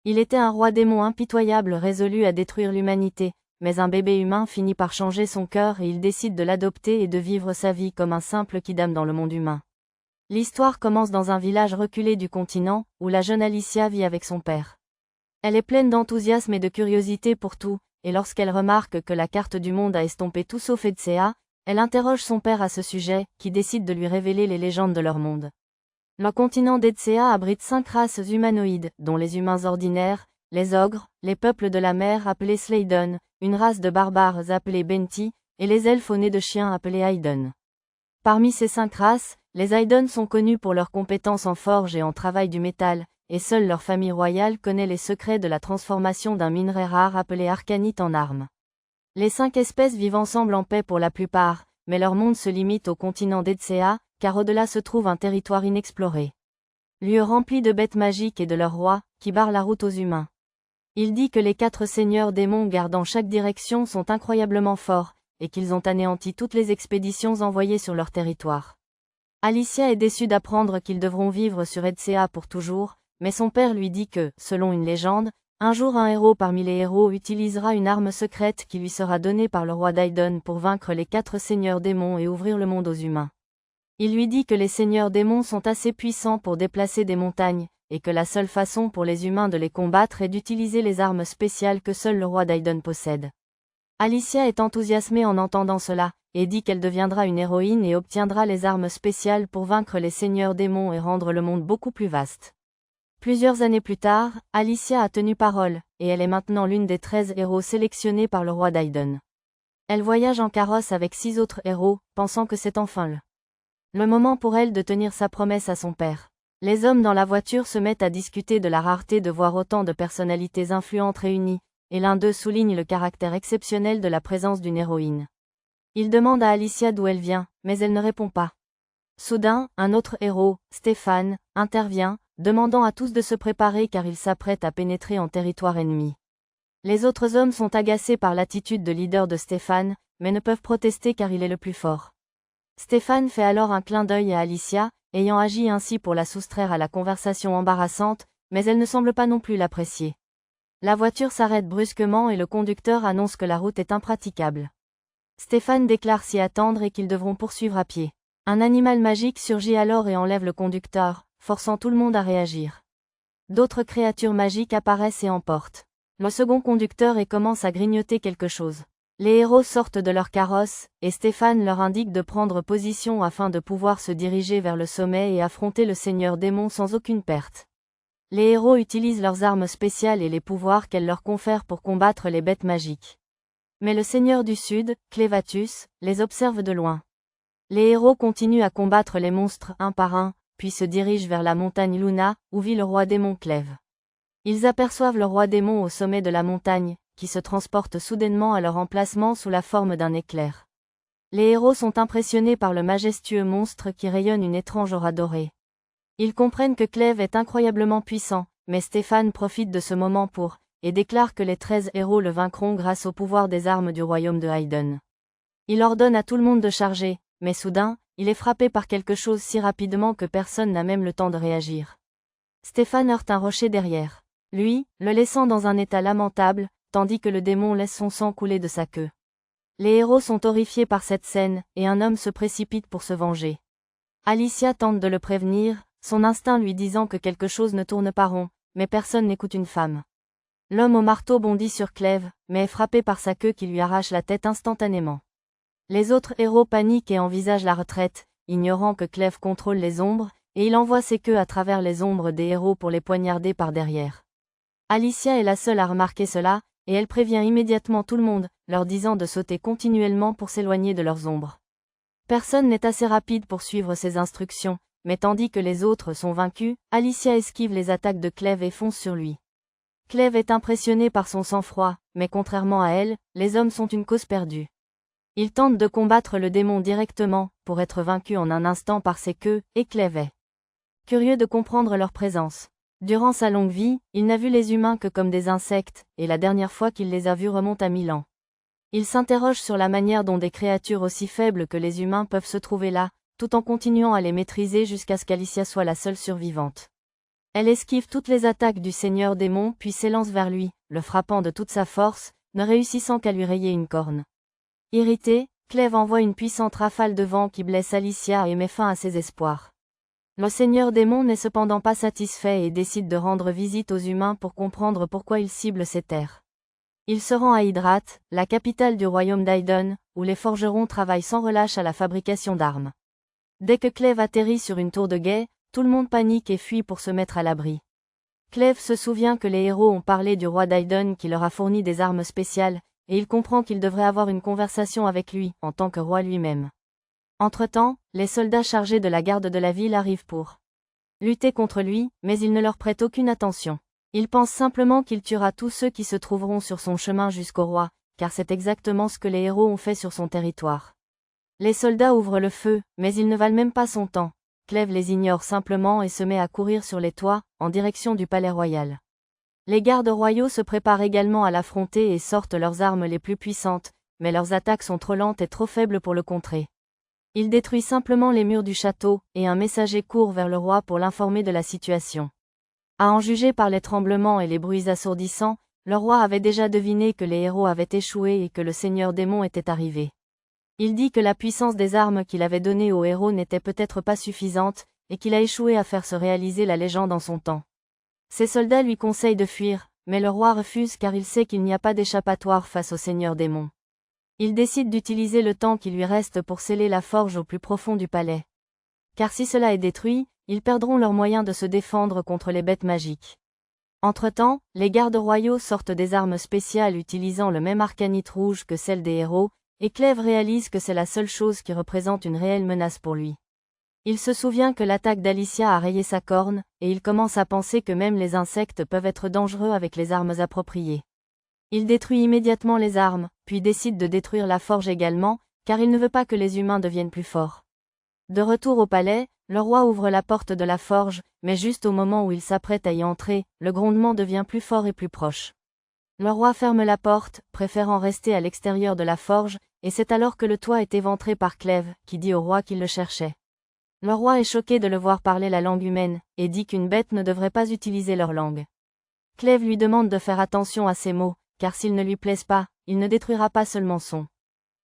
Il était un roi démon impitoyable résolu à détruire l'humanité, mais un bébé humain finit par changer son cœur et il décide de l'adopter et de vivre sa vie comme un simple kidam dans le monde humain. L'histoire commence dans un village reculé du continent, où la jeune Alicia vit avec son père. Elle est pleine d'enthousiasme et de curiosité pour tout, et lorsqu'elle remarque que la carte du monde a estompé tout sauf Edzéa, elle interroge son père à ce sujet, qui décide de lui révéler les légendes de leur monde. Le continent d'Edzéa abrite 5 races humanoïdes, dont les humains ordinaires, les ogres, les peuples de la mer appelés Slaydon, une race de barbares appelée Benti, et les elfes au nez de chien appelés Aiden. Parmi ces 5 races, les Aiden sont connus pour leurs compétences en forge et en travail du métal, et seule leur famille royale connaît les secrets de la transformation d'un minerai rare appelé arcanite en arme. Les 5 espèces vivent ensemble en paix pour la plupart, mais leur monde se limite au continent d'Edzéa, car au-delà se trouve un territoire inexploré. Lieu rempli de bêtes magiques et de leurs rois, qui barrent la route aux humains. Il dit que les 4 seigneurs démons gardant chaque direction sont incroyablement forts, et qu'ils ont anéanti toutes les expéditions envoyées sur leur territoire. Alicia est déçue d'apprendre qu'ils devront vivre sur Edzéa pour toujours, mais son père lui dit que, selon une légende, un jour un héros parmi les héros utilisera une arme secrète qui lui sera donnée par le roi d'Aiden pour vaincre les 4 seigneurs démons et ouvrir le monde aux humains. Il lui dit que les seigneurs démons sont assez puissants pour déplacer des montagnes, et que la seule façon pour les humains de les combattre est d'utiliser les armes spéciales que seul le roi d'Aiden possède. Alicia est enthousiasmée en entendant cela, et dit qu'elle deviendra une héroïne et obtiendra les armes spéciales pour vaincre les seigneurs démons et rendre le monde beaucoup plus vaste. Plusieurs années plus tard, Alicia a tenu parole, et elle est maintenant l'une des 13 héros sélectionnés par le roi d'Aiden. Elle voyage en carrosse avec 6 autres héros, pensant que c'est enfin le moment pour elle de tenir sa promesse à son père. Les hommes dans la voiture se mettent à discuter de la rareté de voir autant de personnalités influentes réunies, et l'un d'eux souligne le caractère exceptionnel de la présence d'une héroïne. Il demande à Alicia d'où elle vient, mais elle ne répond pas. Soudain, un autre héros, Stéphane, intervient, demandant à tous de se préparer car il s'apprête à pénétrer en territoire ennemi. Les autres hommes sont agacés par l'attitude de leader de Stéphane, mais ne peuvent protester car il est le plus fort. Stéphane fait alors un clin d'œil à Alicia, ayant agi ainsi pour la soustraire à la conversation embarrassante, mais elle ne semble pas non plus l'apprécier. La voiture s'arrête brusquement et le conducteur annonce que la route est impraticable. Stéphane déclare s'y attendre et qu'ils devront poursuivre à pied. Un animal magique surgit alors et enlève le conducteur, forçant tout le monde à réagir. D'autres créatures magiques apparaissent et emportent le second conducteur et commencent à grignoter quelque chose. Les héros sortent de leur carrosse, et Stéphane leur indique de prendre position afin de pouvoir se diriger vers le sommet et affronter le seigneur démon sans aucune perte. Les héros utilisent leurs armes spéciales et les pouvoirs qu'elles leur confèrent pour combattre les bêtes magiques. Mais le seigneur du Sud, Clévatus, les observe de loin. Les héros continuent à combattre les monstres un par un, puis se dirigent vers la montagne Luna, où vit le roi démon Clèves. Ils aperçoivent le roi démon au sommet de la montagne, qui se transporte soudainement à leur emplacement sous la forme d'un éclair. Les héros sont impressionnés par le majestueux monstre qui rayonne une étrange aura dorée. Ils comprennent que Clèves est incroyablement puissant, mais Stéphane profite de ce moment et déclare que les 13 héros le vaincront grâce au pouvoir des armes du royaume de Aiden. Il ordonne à tout le monde de charger, mais soudain, il est frappé par quelque chose si rapidement que personne n'a même le temps de réagir. Stéphane heurte un rocher derrière lui, le laissant dans un état lamentable, tandis que le démon laisse son sang couler de sa queue. Les héros sont horrifiés par cette scène, et un homme se précipite pour se venger. Alicia tente de le prévenir, son instinct lui disant que quelque chose ne tourne pas rond, mais personne n'écoute une femme. L'homme au marteau bondit sur Clèves, mais est frappé par sa queue qui lui arrache la tête instantanément. Les autres héros paniquent et envisagent la retraite, ignorant que Clèves contrôle les ombres, et il envoie ses queues à travers les ombres des héros pour les poignarder par derrière. Alicia est la seule à remarquer cela, et elle prévient immédiatement tout le monde, leur disant de sauter continuellement pour s'éloigner de leurs ombres. Personne n'est assez rapide pour suivre ses instructions, mais tandis que les autres sont vaincus, Alicia esquive les attaques de Clèves et fonce sur lui. Clèves est impressionné par son sang-froid, mais contrairement à elle, les hommes sont une cause perdue. Il tente de combattre le démon directement, pour être vaincu en un instant par ses queues, et Clèves est curieux de comprendre leur présence. Durant sa longue vie, il n'a vu les humains que comme des insectes, et la dernière fois qu'il les a vus remonte à 1000 ans. Il s'interroge sur la manière dont des créatures aussi faibles que les humains peuvent se trouver là, tout en continuant à les maîtriser jusqu'à ce qu'Alicia soit la seule survivante. Elle esquive toutes les attaques du seigneur démon puis s'élance vers lui, le frappant de toute sa force, ne réussissant qu'à lui rayer une corne. Irritée, Clèves envoie une puissante rafale de vent qui blesse Alicia et met fin à ses espoirs. Le seigneur démon n'est cependant pas satisfait et décide de rendre visite aux humains pour comprendre pourquoi il cible ces terres. Il se rend à Hydrate, la capitale du royaume d'Aidon, où les forgerons travaillent sans relâche à la fabrication d'armes. Dès que Clèves atterrit sur une tour de guet, tout le monde panique et fuit pour se mettre à l'abri. Clèves se souvient que les héros ont parlé du roi d'Aidon qui leur a fourni des armes spéciales, et il comprend qu'il devrait avoir une conversation avec lui, en tant que roi lui-même. Entre-temps, les soldats chargés de la garde de la ville arrivent pour lutter contre lui, mais il ne leur prête aucune attention. Il pense simplement qu'il tuera tous ceux qui se trouveront sur son chemin jusqu'au roi, car c'est exactement ce que les héros ont fait sur son territoire. Les soldats ouvrent le feu, mais ils ne valent même pas son temps. Clèves les ignore simplement et se met à courir sur les toits, en direction du palais royal. Les gardes royaux se préparent également à l'affronter et sortent leurs armes les plus puissantes, mais leurs attaques sont trop lentes et trop faibles pour le contrer. Il détruit simplement les murs du château, et un messager court vers le roi pour l'informer de la situation. À en juger par les tremblements et les bruits assourdissants, le roi avait déjà deviné que les héros avaient échoué et que le seigneur démon était arrivé. Il dit que la puissance des armes qu'il avait données aux héros n'était peut-être pas suffisante, et qu'il a échoué à faire se réaliser la légende en son temps. Ses soldats lui conseillent de fuir, mais le roi refuse car il sait qu'il n'y a pas d'échappatoire face au seigneur démon. Il décide d'utiliser le temps qui lui reste pour sceller la forge au plus profond du palais. Car si cela est détruit, ils perdront leurs moyens de se défendre contre les bêtes magiques. Entre-temps, les gardes royaux sortent des armes spéciales utilisant le même arcanite rouge que celle des héros, et Clèves réalise que c'est la seule chose qui représente une réelle menace pour lui. Il se souvient que l'attaque d'Alicia a rayé sa corne, et il commence à penser que même les insectes peuvent être dangereux avec les armes appropriées. Il détruit immédiatement les armes, puis décide de détruire la forge également, car il ne veut pas que les humains deviennent plus forts. De retour au palais, le roi ouvre la porte de la forge, mais juste au moment où il s'apprête à y entrer, le grondement devient plus fort et plus proche. Le roi ferme la porte, préférant rester à l'extérieur de la forge, et c'est alors que le toit est éventré par Clèves, qui dit au roi qu'il le cherchait. Le roi est choqué de le voir parler la langue humaine, et dit qu'une bête ne devrait pas utiliser leur langue. Clèves lui demande de faire attention à ses mots, car s'ils ne lui plaisent pas, il ne détruira pas seulement son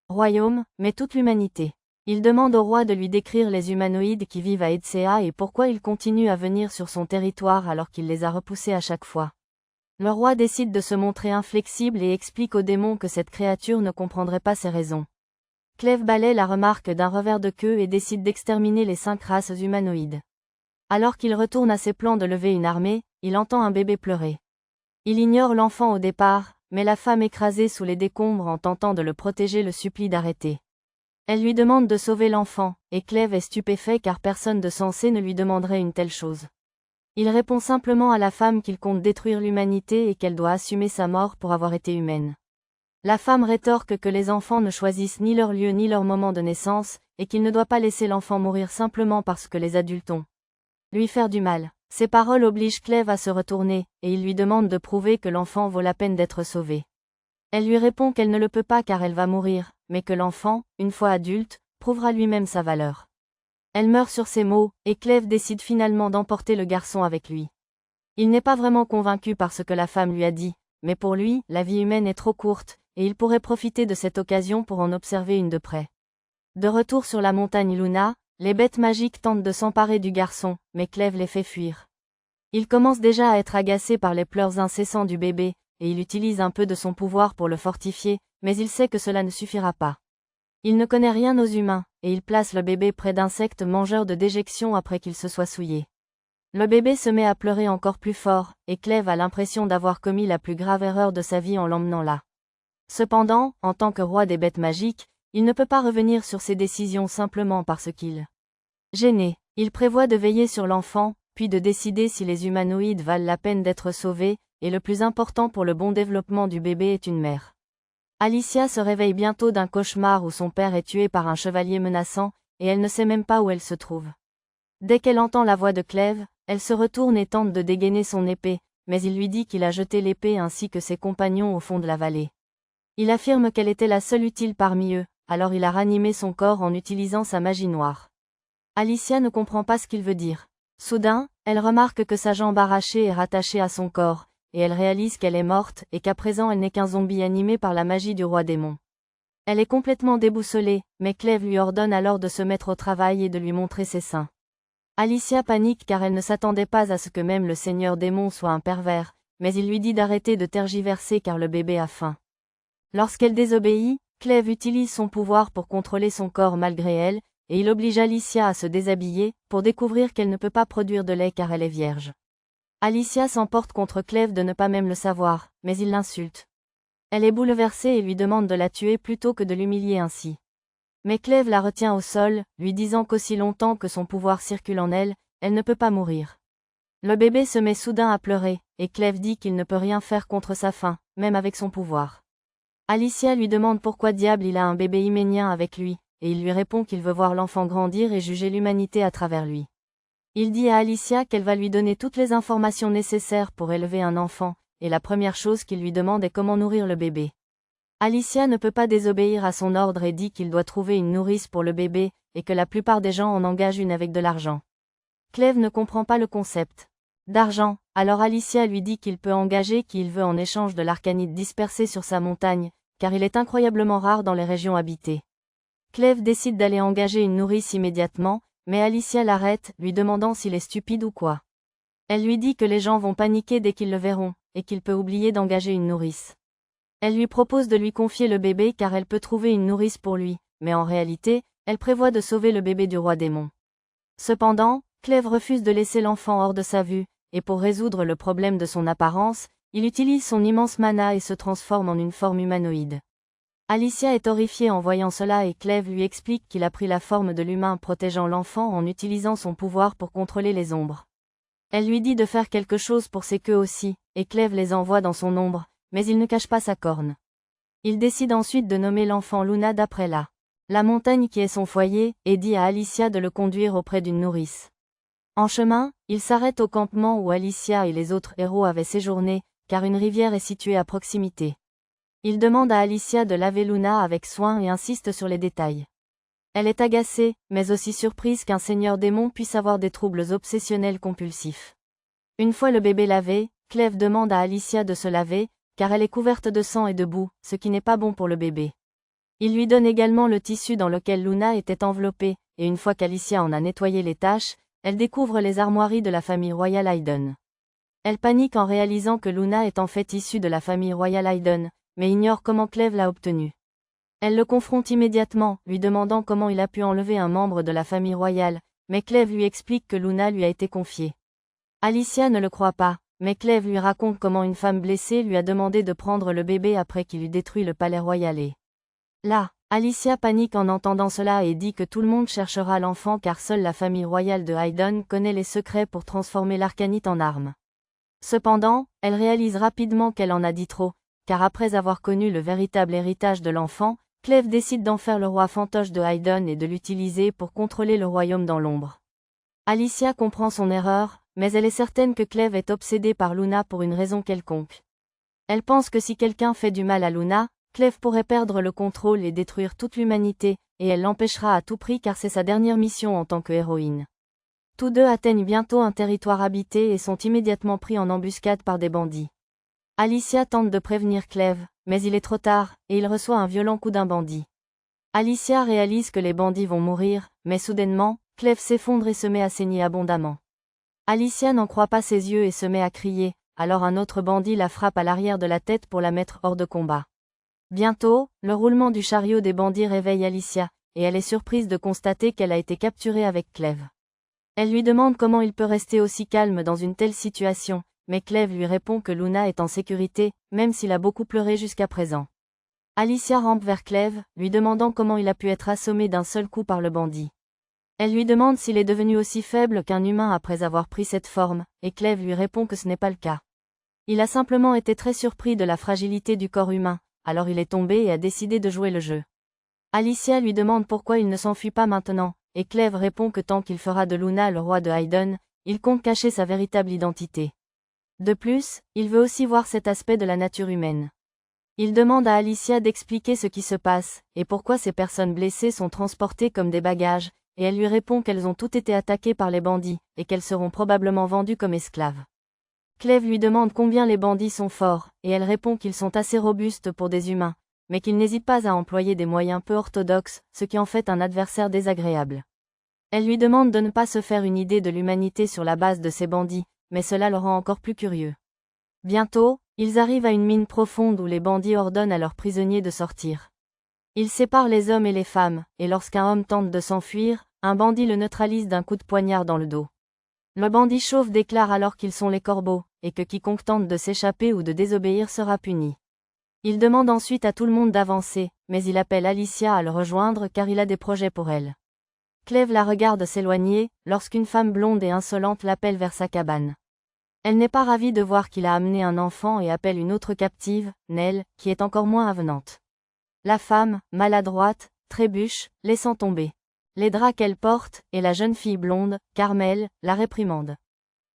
royaume, mais toute l'humanité. Il demande au roi de lui décrire les humanoïdes qui vivent à Etsea et pourquoi ils continuent à venir sur son territoire alors qu'il les a repoussés à chaque fois. Le roi décide de se montrer inflexible et explique au démon que cette créature ne comprendrait pas ses raisons. Clèves balaie la remarque d'un revers de queue et décide d'exterminer les 5 races humanoïdes. Alors qu'il retourne à ses plans de lever une armée, il entend un bébé pleurer. Il ignore l'enfant au départ, mais la femme écrasée sous les décombres en tentant de le protéger le supplie d'arrêter. Elle lui demande de sauver l'enfant, et Clèves est stupéfait car personne de sensé ne lui demanderait une telle chose. Il répond simplement à la femme qu'il compte détruire l'humanité et qu'elle doit assumer sa mort pour avoir été humaine. La femme rétorque que les enfants ne choisissent ni leur lieu ni leur moment de naissance, et qu'il ne doit pas laisser l'enfant mourir simplement parce que les adultes ont lui faire du mal. Ces paroles obligent Clèves à se retourner, et il lui demande de prouver que l'enfant vaut la peine d'être sauvé. Elle lui répond qu'elle ne le peut pas car elle va mourir, mais que l'enfant, une fois adulte, prouvera lui-même sa valeur. Elle meurt sur ces mots, et Clèves décide finalement d'emporter le garçon avec lui. Il n'est pas vraiment convaincu par ce que la femme lui a dit, mais pour lui, la vie humaine est trop courte, et il pourrait profiter de cette occasion pour en observer une de près. De retour sur la montagne Luna, les bêtes magiques tentent de s'emparer du garçon, mais Clèves les fait fuir. Il commence déjà à être agacé par les pleurs incessants du bébé, et il utilise un peu de son pouvoir pour le fortifier, mais il sait que cela ne suffira pas. Il ne connaît rien aux humains, et il place le bébé près d'insectes mangeurs de déjections après qu'il se soit souillé. Le bébé se met à pleurer encore plus fort, et Clèves a l'impression d'avoir commis la plus grave erreur de sa vie en l'emmenant là. Cependant, en tant que roi des bêtes magiques, il ne peut pas revenir sur ses décisions simplement parce qu'il gêné. Il prévoit de veiller sur l'enfant, puis de décider si les humanoïdes valent la peine d'être sauvés, et le plus important pour le bon développement du bébé est une mère. Alicia se réveille bientôt d'un cauchemar où son père est tué par un chevalier menaçant, et elle ne sait même pas où elle se trouve. Dès qu'elle entend la voix de Clèves, elle se retourne et tente de dégainer son épée, mais il lui dit qu'il a jeté l'épée ainsi que ses compagnons au fond de la vallée. Il affirme qu'elle était la seule utile parmi eux, alors il a ranimé son corps en utilisant sa magie noire. Alicia ne comprend pas ce qu'il veut dire. Soudain, Elle remarque que sa jambe arrachée est rattachée à son corps, et elle réalise qu'elle est morte et qu'à présent elle n'est qu'un zombie animé par la magie du roi démon. Elle est complètement déboussolée, mais Clèves lui ordonne alors de se mettre au travail et de lui montrer ses seins. Alicia panique car elle ne s'attendait pas à ce que même le seigneur démon soit un pervers, mais il lui dit d'arrêter de tergiverser car le bébé a faim. Lorsqu'elle désobéit, Clèves utilise son pouvoir pour contrôler son corps malgré elle, et il oblige Alicia à se déshabiller, pour découvrir qu'elle ne peut pas produire de lait car elle est vierge. Alicia s'emporte contre Clèves de ne pas même le savoir, mais il l'insulte. Elle est bouleversée et lui demande de la tuer plutôt que de l'humilier ainsi. Mais Clèves la retient au sol, lui disant qu'aussi longtemps que son pouvoir circule en elle, elle ne peut pas mourir. Le bébé se met soudain à pleurer, et Clèves dit qu'il ne peut rien faire contre sa faim, même avec son pouvoir. Alicia lui demande pourquoi diable il a un bébé hyménien avec lui, et il lui répond qu'il veut voir l'enfant grandir et juger l'humanité à travers lui. Il dit à Alicia qu'elle va lui donner toutes les informations nécessaires pour élever un enfant, et la première chose qu'il lui demande est comment nourrir le bébé. Alicia ne peut pas désobéir à son ordre et dit qu'il doit trouver une nourrice pour le bébé, et que la plupart des gens en engagent une avec de l'argent. Clèves ne comprend pas le concept d'argent, alors Alicia lui dit qu'il peut engager qui il veut en échange de l'arcanite dispersé sur sa montagne, car il est incroyablement rare dans les régions habitées. Clèves décide d'aller engager une nourrice immédiatement, mais Alicia l'arrête, lui demandant s'il est stupide ou quoi. Elle lui dit que les gens vont paniquer dès qu'ils le verront, et qu'il peut oublier d'engager une nourrice. Elle lui propose de lui confier le bébé car elle peut trouver une nourrice pour lui, mais en réalité, elle prévoit de sauver le bébé du roi démon. Cependant, Clèves refuse de laisser l'enfant hors de sa vue, et pour résoudre le problème de son apparence, il utilise son immense mana et se transforme en une forme humanoïde. Alicia est horrifiée en voyant cela et Clèves lui explique qu'il a pris la forme de l'humain protégeant l'enfant en utilisant son pouvoir pour contrôler les ombres. Elle lui dit de faire quelque chose pour ses queues aussi, et Clèves les envoie dans son ombre, mais il ne cache pas sa corne. Il décide ensuite de nommer l'enfant Luna d'après la montagne qui est son foyer, et dit à Alicia de le conduire auprès d'une nourrice. En chemin, il s'arrête au campement où Alicia et les autres héros avaient séjourné, car une rivière est située à proximité. Il demande à Alicia de laver Luna avec soin et insiste sur les détails. Elle est agacée, mais aussi surprise qu'un seigneur démon puisse avoir des troubles obsessionnels compulsifs. Une fois le bébé lavé, Clèves demande à Alicia de se laver, car elle est couverte de sang et de boue, ce qui n'est pas bon pour le bébé. Il lui donne également le tissu dans lequel Luna était enveloppée, et une fois qu'Alicia en a nettoyé les taches, elle découvre les armoiries de la famille royale Hayden. Elle panique en réalisant que Luna est en fait issue de la famille royale Hayden, mais ignore comment Clèves l'a obtenue. Elle le confronte immédiatement, lui demandant comment il a pu enlever un membre de la famille royale, mais Clèves lui explique que Luna lui a été confiée. Alicia ne le croit pas, mais Clèves lui raconte comment une femme blessée lui a demandé de prendre le bébé après qu'il eut détruit le palais royal et... Là, Alicia panique en entendant cela et dit que tout le monde cherchera l'enfant car seule la famille royale de Hayden connaît les secrets pour transformer l'arcanite en arme. Cependant, elle réalise rapidement qu'elle en a dit trop, car après avoir connu le véritable héritage de l'enfant, Clèves décide d'en faire le roi fantoche de Hayden et de l'utiliser pour contrôler le royaume dans l'ombre. Alicia comprend son erreur, mais elle est certaine que Clèves est obsédée par Luna pour une raison quelconque. Elle pense que si quelqu'un fait du mal à Luna, Clèves pourrait perdre le contrôle et détruire toute l'humanité, et elle l'empêchera à tout prix car c'est sa dernière mission en tant que héroïne. Tous deux atteignent bientôt un territoire habité et sont immédiatement pris en embuscade par des bandits. Alicia tente de prévenir Clèves, mais il est trop tard, et il reçoit un violent coup d'un bandit. Alicia réalise que les bandits vont mourir, mais soudainement, Clèves s'effondre et se met à saigner abondamment. Alicia n'en croit pas ses yeux et se met à crier, alors un autre bandit la frappe à l'arrière de la tête pour la mettre hors de combat. Bientôt, le roulement du chariot des bandits réveille Alicia, et elle est surprise de constater qu'elle a été capturée avec Clèves. Elle lui demande comment il peut rester aussi calme dans une telle situation, mais Clèves lui répond que Luna est en sécurité, même s'il a beaucoup pleuré jusqu'à présent. Alicia rampe vers Clèves, lui demandant comment il a pu être assommé d'un seul coup par le bandit. Elle lui demande s'il est devenu aussi faible qu'un humain après avoir pris cette forme, et Clèves lui répond que ce n'est pas le cas. Il a simplement été très surpris de la fragilité du corps humain, alors il est tombé et a décidé de jouer le jeu. Alicia lui demande pourquoi il ne s'enfuit pas maintenant, et Clèves répond que tant qu'il fera de Luna le roi de Hayden, il compte cacher sa véritable identité. De plus, il veut aussi voir cet aspect de la nature humaine. Il demande à Alicia d'expliquer ce qui se passe, et pourquoi ces personnes blessées sont transportées comme des bagages, et elle lui répond qu'elles ont toutes été attaquées par les bandits, et qu'elles seront probablement vendues comme esclaves. Clève lui demande combien les bandits sont forts, et elle répond qu'ils sont assez robustes pour des humains, mais qu'ils n'hésitent pas à employer des moyens peu orthodoxes, ce qui en fait un adversaire désagréable. Elle lui demande de ne pas se faire une idée de l'humanité sur la base de ces bandits, mais cela le rend encore plus curieux. Bientôt, ils arrivent à une mine profonde où les bandits ordonnent à leurs prisonniers de sortir. Ils séparent les hommes et les femmes, et lorsqu'un homme tente de s'enfuir, un bandit le neutralise d'un coup de poignard dans le dos. Le bandit chauve déclare alors qu'ils sont les corbeaux, et que quiconque tente de s'échapper ou de désobéir sera puni. Il demande ensuite à tout le monde d'avancer, mais il appelle Alicia à le rejoindre car il a des projets pour elle. Clève la regarde s'éloigner, lorsqu'une femme blonde et insolente l'appelle vers sa cabane. Elle n'est pas ravie de voir qu'il a amené un enfant et appelle une autre captive, Nell, qui est encore moins avenante. La femme, maladroite, trébuche, laissant tomber les draps qu'elle porte, et la jeune fille blonde, Carmel, la réprimande.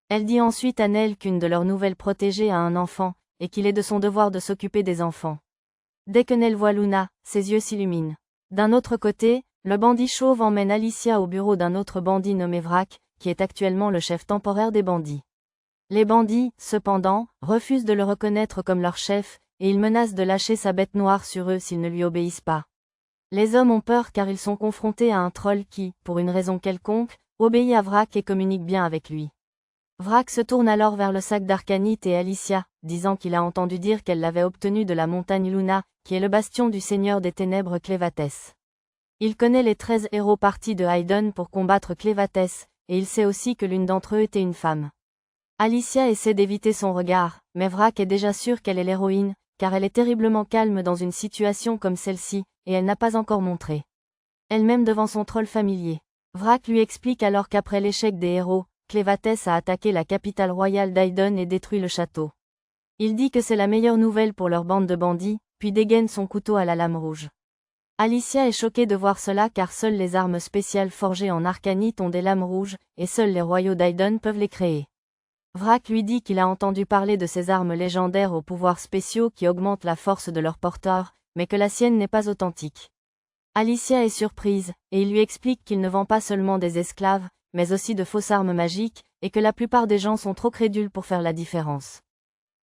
Elle dit ensuite à Nell qu'une de leurs nouvelles protégées a un enfant, et qu'il est de son devoir de s'occuper des enfants. Dès que Nell voit Luna, ses yeux s'illuminent. D'un autre côté, le bandit chauve emmène Alicia au bureau d'un autre bandit nommé Vrac, qui est actuellement le chef temporaire des bandits. Les bandits, cependant, refusent de le reconnaître comme leur chef, et ils menacent de lâcher sa bête noire sur eux s'ils ne lui obéissent pas. Les hommes ont peur car ils sont confrontés à un troll qui, pour une raison quelconque, obéit à Vrac et communique bien avec lui. Vrac se tourne alors vers le sac d'Arcanite et Alicia, disant qu'il a entendu dire qu'elle l'avait obtenu de la montagne Luna, qui est le bastion du seigneur des ténèbres Clévatès. Il connaît les 13 héros partis de Haydon pour combattre Clévatès, et il sait aussi que l'une d'entre eux était une femme. Alicia essaie d'éviter son regard, mais Vrac est déjà sûr qu'elle est l'héroïne, car elle est terriblement calme dans une situation comme celle-ci, et elle n'a pas encore montré elle-même devant son troll familier. Vrac lui explique alors qu'après l'échec des héros, Clévatès a attaqué la capitale royale d'Haydon et détruit le château. Il dit que c'est la meilleure nouvelle pour leur bande de bandits, puis dégaine son couteau à la lame rouge. Alicia est choquée de voir cela car seules les armes spéciales forgées en arcanite ont des lames rouges, et seuls les royaux d'Haydon peuvent les créer. Vrac lui dit qu'il a entendu parler de ces armes légendaires aux pouvoirs spéciaux qui augmentent la force de leurs porteurs, mais que la sienne n'est pas authentique. Alicia est surprise, et il lui explique qu'il ne vend pas seulement des esclaves, mais aussi de fausses armes magiques, et que la plupart des gens sont trop crédules pour faire la différence.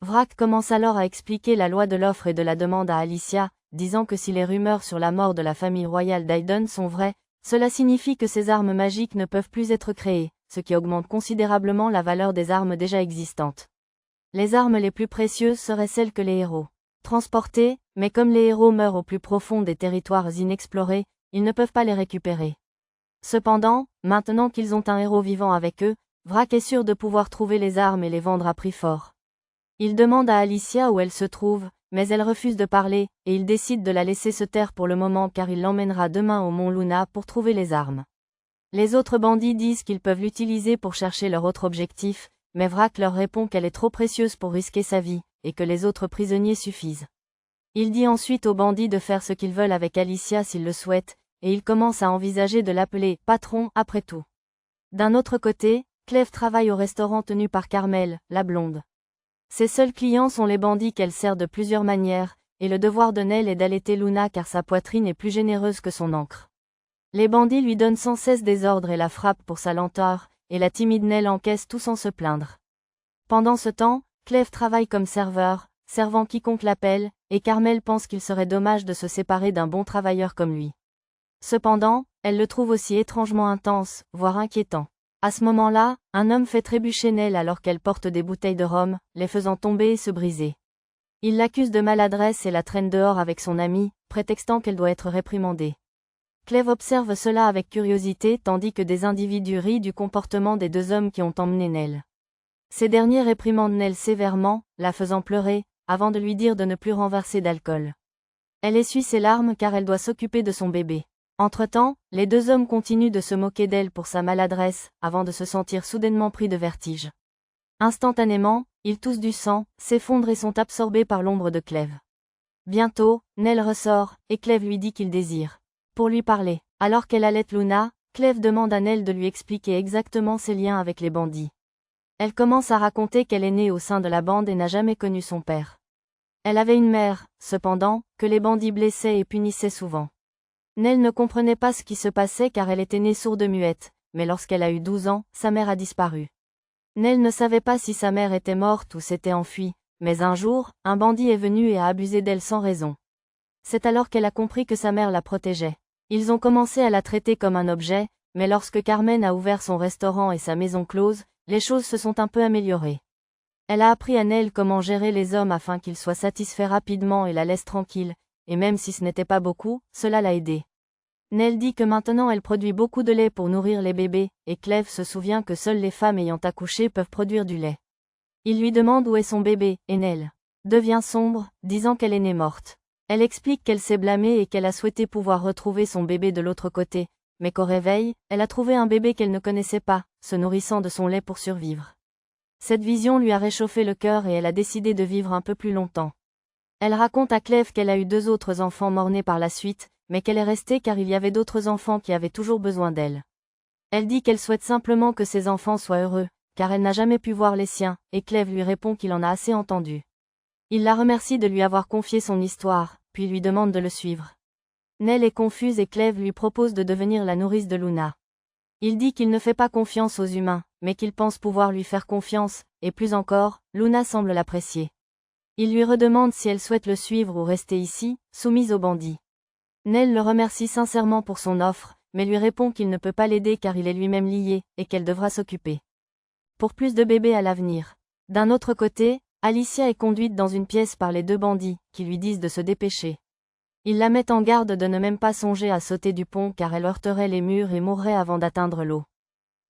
Vrac commence alors à expliquer la loi de l'offre et de la demande à Alicia, disant que si les rumeurs sur la mort de la famille royale d'Haydon sont vraies, cela signifie que ces armes magiques ne peuvent plus être créées, ce qui augmente considérablement la valeur des armes déjà existantes. Les armes les plus précieuses seraient celles que les héros transportaient, mais comme les héros meurent au plus profond des territoires inexplorés, ils ne peuvent pas les récupérer. Cependant, maintenant qu'ils ont un héros vivant avec eux, Vrac est sûr de pouvoir trouver les armes et les vendre à prix fort. Il demande à Alicia où elle se trouve, mais elle refuse de parler, et il décide de la laisser se taire pour le moment car il l'emmènera demain au mont Luna pour trouver les armes. Les autres bandits disent qu'ils peuvent l'utiliser pour chercher leur autre objectif, mais Vrac leur répond qu'elle est trop précieuse pour risquer sa vie, et que les autres prisonniers suffisent. Il dit ensuite aux bandits de faire ce qu'ils veulent avec Alicia s'ils le souhaitent, et il commence à envisager de l'appeler « patron » après tout. D'un autre côté, Clève travaille au restaurant tenu par Carmel, la blonde. Ses seuls clients sont les bandits qu'elle sert de plusieurs manières, et le devoir de Nell est d'allaiter Luna car sa poitrine est plus généreuse que son encre. Les bandits lui donnent sans cesse des ordres et la frappent pour sa lenteur, et la timide Nell encaisse tout sans se plaindre. Pendant ce temps, Clève travaille comme serveur, servant quiconque l'appelle, et Carmel pense qu'il serait dommage de se séparer d'un bon travailleur comme lui. Cependant, elle le trouve aussi étrangement intense, voire inquiétant. À ce moment-là, un homme fait trébucher Nell alors qu'elle porte des bouteilles de rhum, les faisant tomber et se briser. Il l'accuse de maladresse et la traîne dehors avec son ami, prétextant qu'elle doit être réprimandée. Clève observe cela avec curiosité tandis que des individus rient du comportement des deux hommes qui ont emmené Nell. Ces derniers réprimandent Nell sévèrement, la faisant pleurer, avant de lui dire de ne plus renverser d'alcool. Elle essuie ses larmes car elle doit s'occuper de son bébé. Entre-temps, les deux hommes continuent de se moquer d'elle pour sa maladresse, avant de se sentir soudainement pris de vertige. Instantanément, ils toussent du sang, s'effondrent et sont absorbés par l'ombre de Clève. Bientôt, Nell ressort, et Clève lui dit qu'il désire pour lui parler. Alors qu'elle allaite Luna, Clève demande à Nell de lui expliquer exactement ses liens avec les bandits. Elle commence à raconter qu'elle est née au sein de la bande et n'a jamais connu son père. Elle avait une mère, cependant, que les bandits blessaient et punissaient souvent. Nell ne comprenait pas ce qui se passait car elle était née sourde-muette, mais lorsqu'elle a eu 12 ans, sa mère a disparu. Nell ne savait pas si sa mère était morte ou s'était enfuie, mais un jour, un bandit est venu et a abusé d'elle sans raison. C'est alors qu'elle a compris que sa mère la protégeait. Ils ont commencé à la traiter comme un objet, mais lorsque Carmen a ouvert son restaurant et sa maison close, les choses se sont un peu améliorées. Elle a appris à Nell comment gérer les hommes afin qu'ils soient satisfaits rapidement et la laissent tranquille, et même si ce n'était pas beaucoup, cela l'a aidée. Nell dit que maintenant elle produit beaucoup de lait pour nourrir les bébés, et Cleve se souvient que seules les femmes ayant accouché peuvent produire du lait. Il lui demande où est son bébé, et Nell devient sombre, disant qu'elle est née morte. Elle explique qu'elle s'est blâmée et qu'elle a souhaité pouvoir retrouver son bébé de l'autre côté, mais qu'au réveil, elle a trouvé un bébé qu'elle ne connaissait pas, se nourrissant de son lait pour survivre. Cette vision lui a réchauffé le cœur et elle a décidé de vivre un peu plus longtemps. Elle raconte à Cleve qu'elle a eu 2 autres enfants morts-nés par la suite, mais qu'elle est restée car il y avait d'autres enfants qui avaient toujours besoin d'elle. Elle dit qu'elle souhaite simplement que ses enfants soient heureux, car elle n'a jamais pu voir les siens, et Cleve lui répond qu'il en a assez entendu. Il la remercie de lui avoir confié son histoire, puis lui demande de le suivre. Nell est confuse et Cleve lui propose de devenir la nourrice de Luna. Il dit qu'il ne fait pas confiance aux humains, mais qu'il pense pouvoir lui faire confiance, et plus encore, Luna semble l'apprécier. Il lui redemande si elle souhaite le suivre ou rester ici, soumise aux bandits. Nell le remercie sincèrement pour son offre, mais lui répond qu'il ne peut pas l'aider car il est lui-même lié, et qu'elle devra s'occuper. Pour plus de bébés à l'avenir. D'un autre côté, Alicia est conduite dans une pièce par les 2 bandits, qui lui disent de se dépêcher. Ils la mettent en garde de ne même pas songer à sauter du pont car elle heurterait les murs et mourrait avant d'atteindre l'eau.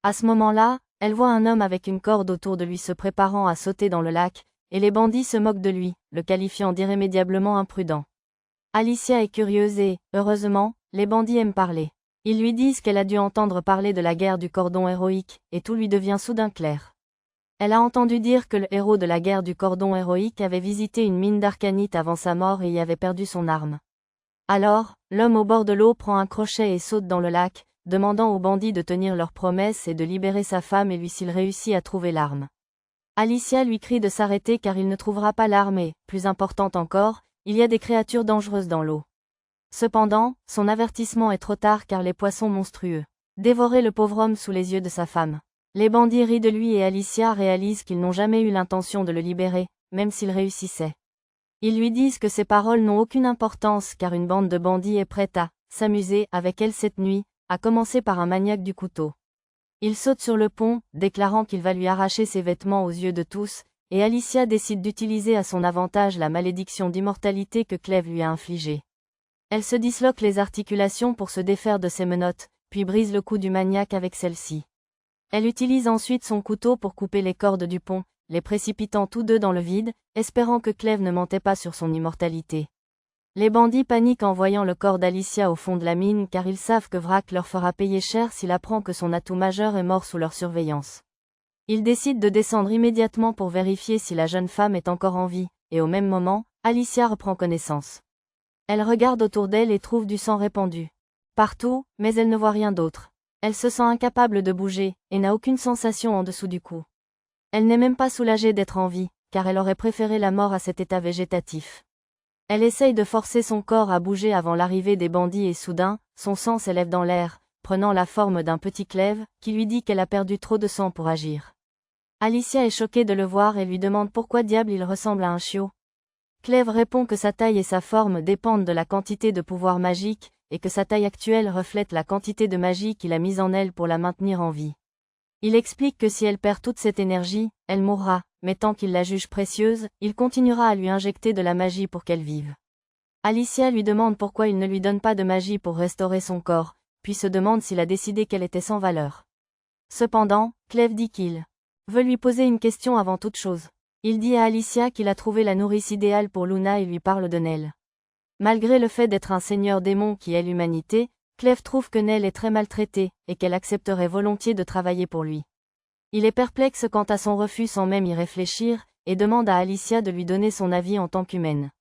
À ce moment-là, elle voit un homme avec une corde autour de lui se préparant à sauter dans le lac, et les bandits se moquent de lui, le qualifiant d'irrémédiablement imprudent. Alicia est curieuse et, heureusement, les bandits aiment parler. Ils lui disent qu'elle a dû entendre parler de la guerre du cordon héroïque, et tout lui devient soudain clair. Elle a entendu dire que le héros de la guerre du cordon héroïque avait visité une mine d'arcanite avant sa mort et y avait perdu son arme. Alors, l'homme au bord de l'eau prend un crochet et saute dans le lac, demandant aux bandits de tenir leur promesse et de libérer sa femme et lui s'il réussit à trouver l'arme. Alicia lui crie de s'arrêter car il ne trouvera pas l'arme et, plus importante encore, il y a des créatures dangereuses dans l'eau. Cependant, son avertissement est trop tard car les poissons monstrueux dévoraient le pauvre homme sous les yeux de sa femme. Les bandits rient de lui et Alicia réalise qu'ils n'ont jamais eu l'intention de le libérer, même s'ils réussissaient. Ils lui disent que ces paroles n'ont aucune importance car une bande de bandits est prête à s'amuser avec elle cette nuit, à commencer par un maniaque du couteau. Il saute sur le pont, déclarant qu'il va lui arracher ses vêtements aux yeux de tous, et Alicia décide d'utiliser à son avantage la malédiction d'immortalité que Cleve lui a infligée. Elle se disloque les articulations pour se défaire de ses menottes, puis brise le cou du maniaque avec celle-ci. Elle utilise ensuite son couteau pour couper les cordes du pont, les précipitant tous 2 dans le vide, espérant que Cleve ne mentait pas sur son immortalité. Les bandits paniquent en voyant le corps d'Alicia au fond de la mine car ils savent que Vrac leur fera payer cher s'il apprend que son atout majeur est mort sous leur surveillance. Ils décident de descendre immédiatement pour vérifier si la jeune femme est encore en vie, et au même moment, Alicia reprend connaissance. Elle regarde autour d'elle et trouve du sang répandu partout, mais elle ne voit rien d'autre. Elle se sent incapable de bouger, et n'a aucune sensation en dessous du cou. Elle n'est même pas soulagée d'être en vie, car elle aurait préféré la mort à cet état végétatif. Elle essaye de forcer son corps à bouger avant l'arrivée des bandits et soudain, son sang s'élève dans l'air, prenant la forme d'un petit Cleve, qui lui dit qu'elle a perdu trop de sang pour agir. Alicia est choquée de le voir et lui demande pourquoi diable il ressemble à un chiot. Cleve répond que sa taille et sa forme dépendent de la quantité de pouvoir magique, et que sa taille actuelle reflète la quantité de magie qu'il a mise en elle pour la maintenir en vie. Il explique que si elle perd toute cette énergie, elle mourra, mais tant qu'il la juge précieuse, il continuera à lui injecter de la magie pour qu'elle vive. Alicia lui demande pourquoi il ne lui donne pas de magie pour restaurer son corps, puis se demande s'il a décidé qu'elle était sans valeur. Cependant, Cleve dit qu'il veut lui poser une question avant toute chose. Il dit à Alicia qu'il a trouvé la nourrice idéale pour Luna et lui parle de Nell. Malgré le fait d'être un seigneur démon qui est l'humanité, Cleve trouve que Nell est très maltraitée, et qu'elle accepterait volontiers de travailler pour lui. Il est perplexe quant à son refus sans même y réfléchir, et demande à Alicia de lui donner son avis en tant qu'humaine.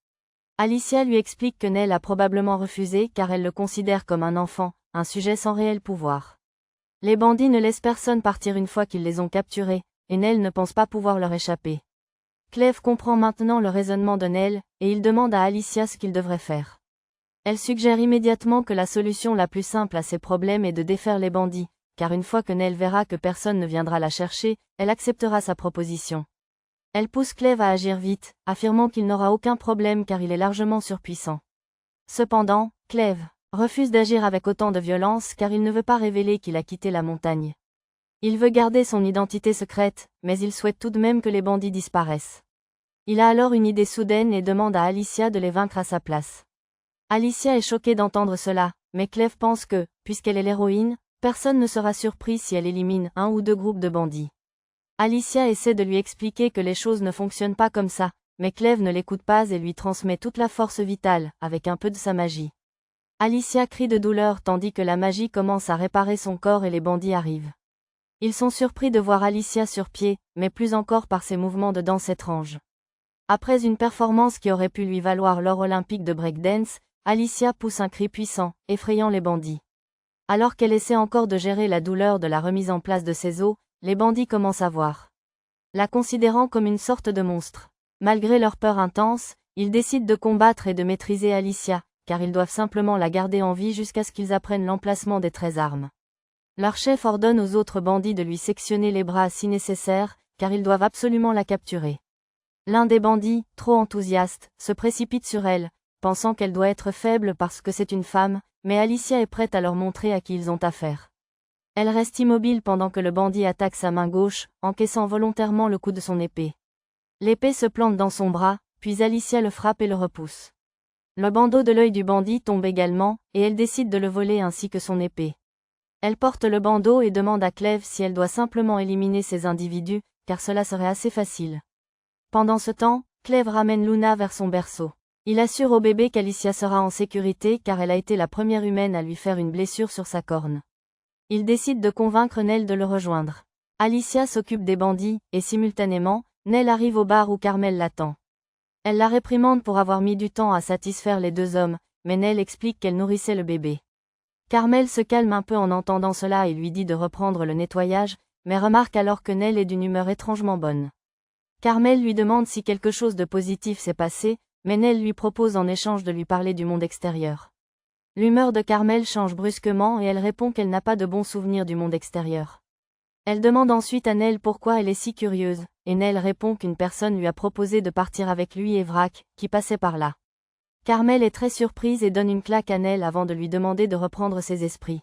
Alicia lui explique que Nell a probablement refusé car elle le considère comme un enfant, un sujet sans réel pouvoir. Les bandits ne laissent personne partir une fois qu'ils les ont capturés, et Nell ne pense pas pouvoir leur échapper. Cleve comprend maintenant le raisonnement de Nell, et il demande à Alicia ce qu'il devrait faire. Elle suggère immédiatement que la solution la plus simple à ces problèmes est de défaire les bandits, car une fois que Nell verra que personne ne viendra la chercher, elle acceptera sa proposition. Elle pousse Cleve à agir vite, affirmant qu'il n'aura aucun problème car il est largement surpuissant. Cependant, Cleve refuse d'agir avec autant de violence car il ne veut pas révéler qu'il a quitté la montagne. Il veut garder son identité secrète, mais il souhaite tout de même que les bandits disparaissent. Il a alors une idée soudaine et demande à Alicia de les vaincre à sa place. Alicia est choquée d'entendre cela, mais Cleve pense que, puisqu'elle est l'héroïne, personne ne sera surpris si elle élimine un ou deux groupes de bandits. Alicia essaie de lui expliquer que les choses ne fonctionnent pas comme ça, mais Cleve ne l'écoute pas et lui transmet toute la force vitale, avec un peu de sa magie. Alicia crie de douleur tandis que la magie commence à réparer son corps et les bandits arrivent. Ils sont surpris de voir Alicia sur pied, mais plus encore par ses mouvements de danse étranges. Après une performance qui aurait pu lui valoir l'or olympique de breakdance, Alicia pousse un cri puissant, effrayant les bandits. Alors qu'elle essaie encore de gérer la douleur de la remise en place de ses os, les bandits commencent à voir la considérant comme une sorte de monstre. Malgré leur peur intense, ils décident de combattre et de maîtriser Alicia, car ils doivent simplement la garder en vie jusqu'à ce qu'ils apprennent l'emplacement des 13 armes. Leur chef ordonne aux autres bandits de lui sectionner les bras si nécessaire, car ils doivent absolument la capturer. L'un des bandits, trop enthousiaste, se précipite sur elle, pensant qu'elle doit être faible parce que c'est une femme, mais Alicia est prête à leur montrer à qui ils ont affaire. Elle reste immobile pendant que le bandit attaque sa main gauche, encaissant volontairement le coup de son épée. L'épée se plante dans son bras, puis Alicia le frappe et le repousse. Le bandeau de l'œil du bandit tombe également, et elle décide de le voler ainsi que son épée. Elle porte le bandeau et demande à Cleve si elle doit simplement éliminer ces individus, car cela serait assez facile. Pendant ce temps, Cleve ramène Luna vers son berceau. Il assure au bébé qu'Alicia sera en sécurité car elle a été la première humaine à lui faire une blessure sur sa corne. Il décide de convaincre Nell de le rejoindre. Alicia s'occupe des bandits, et simultanément, Nell arrive au bar où Carmel l'attend. Elle la réprimande pour avoir mis du temps à satisfaire les deux hommes, mais Nell explique qu'elle nourrissait le bébé. Carmel se calme un peu en entendant cela et lui dit de reprendre le nettoyage, mais remarque alors que Nell est d'une humeur étrangement bonne. Carmel lui demande si quelque chose de positif s'est passé, mais Nell lui propose en échange de lui parler du monde extérieur. L'humeur de Carmel change brusquement et elle répond qu'elle n'a pas de bons souvenirs du monde extérieur. Elle demande ensuite à Nell pourquoi elle est si curieuse, et Nell répond qu'une personne lui a proposé de partir avec lui et Vrac, qui passait par là. Carmel est très surprise et donne une claque à Nell avant de lui demander de reprendre ses esprits.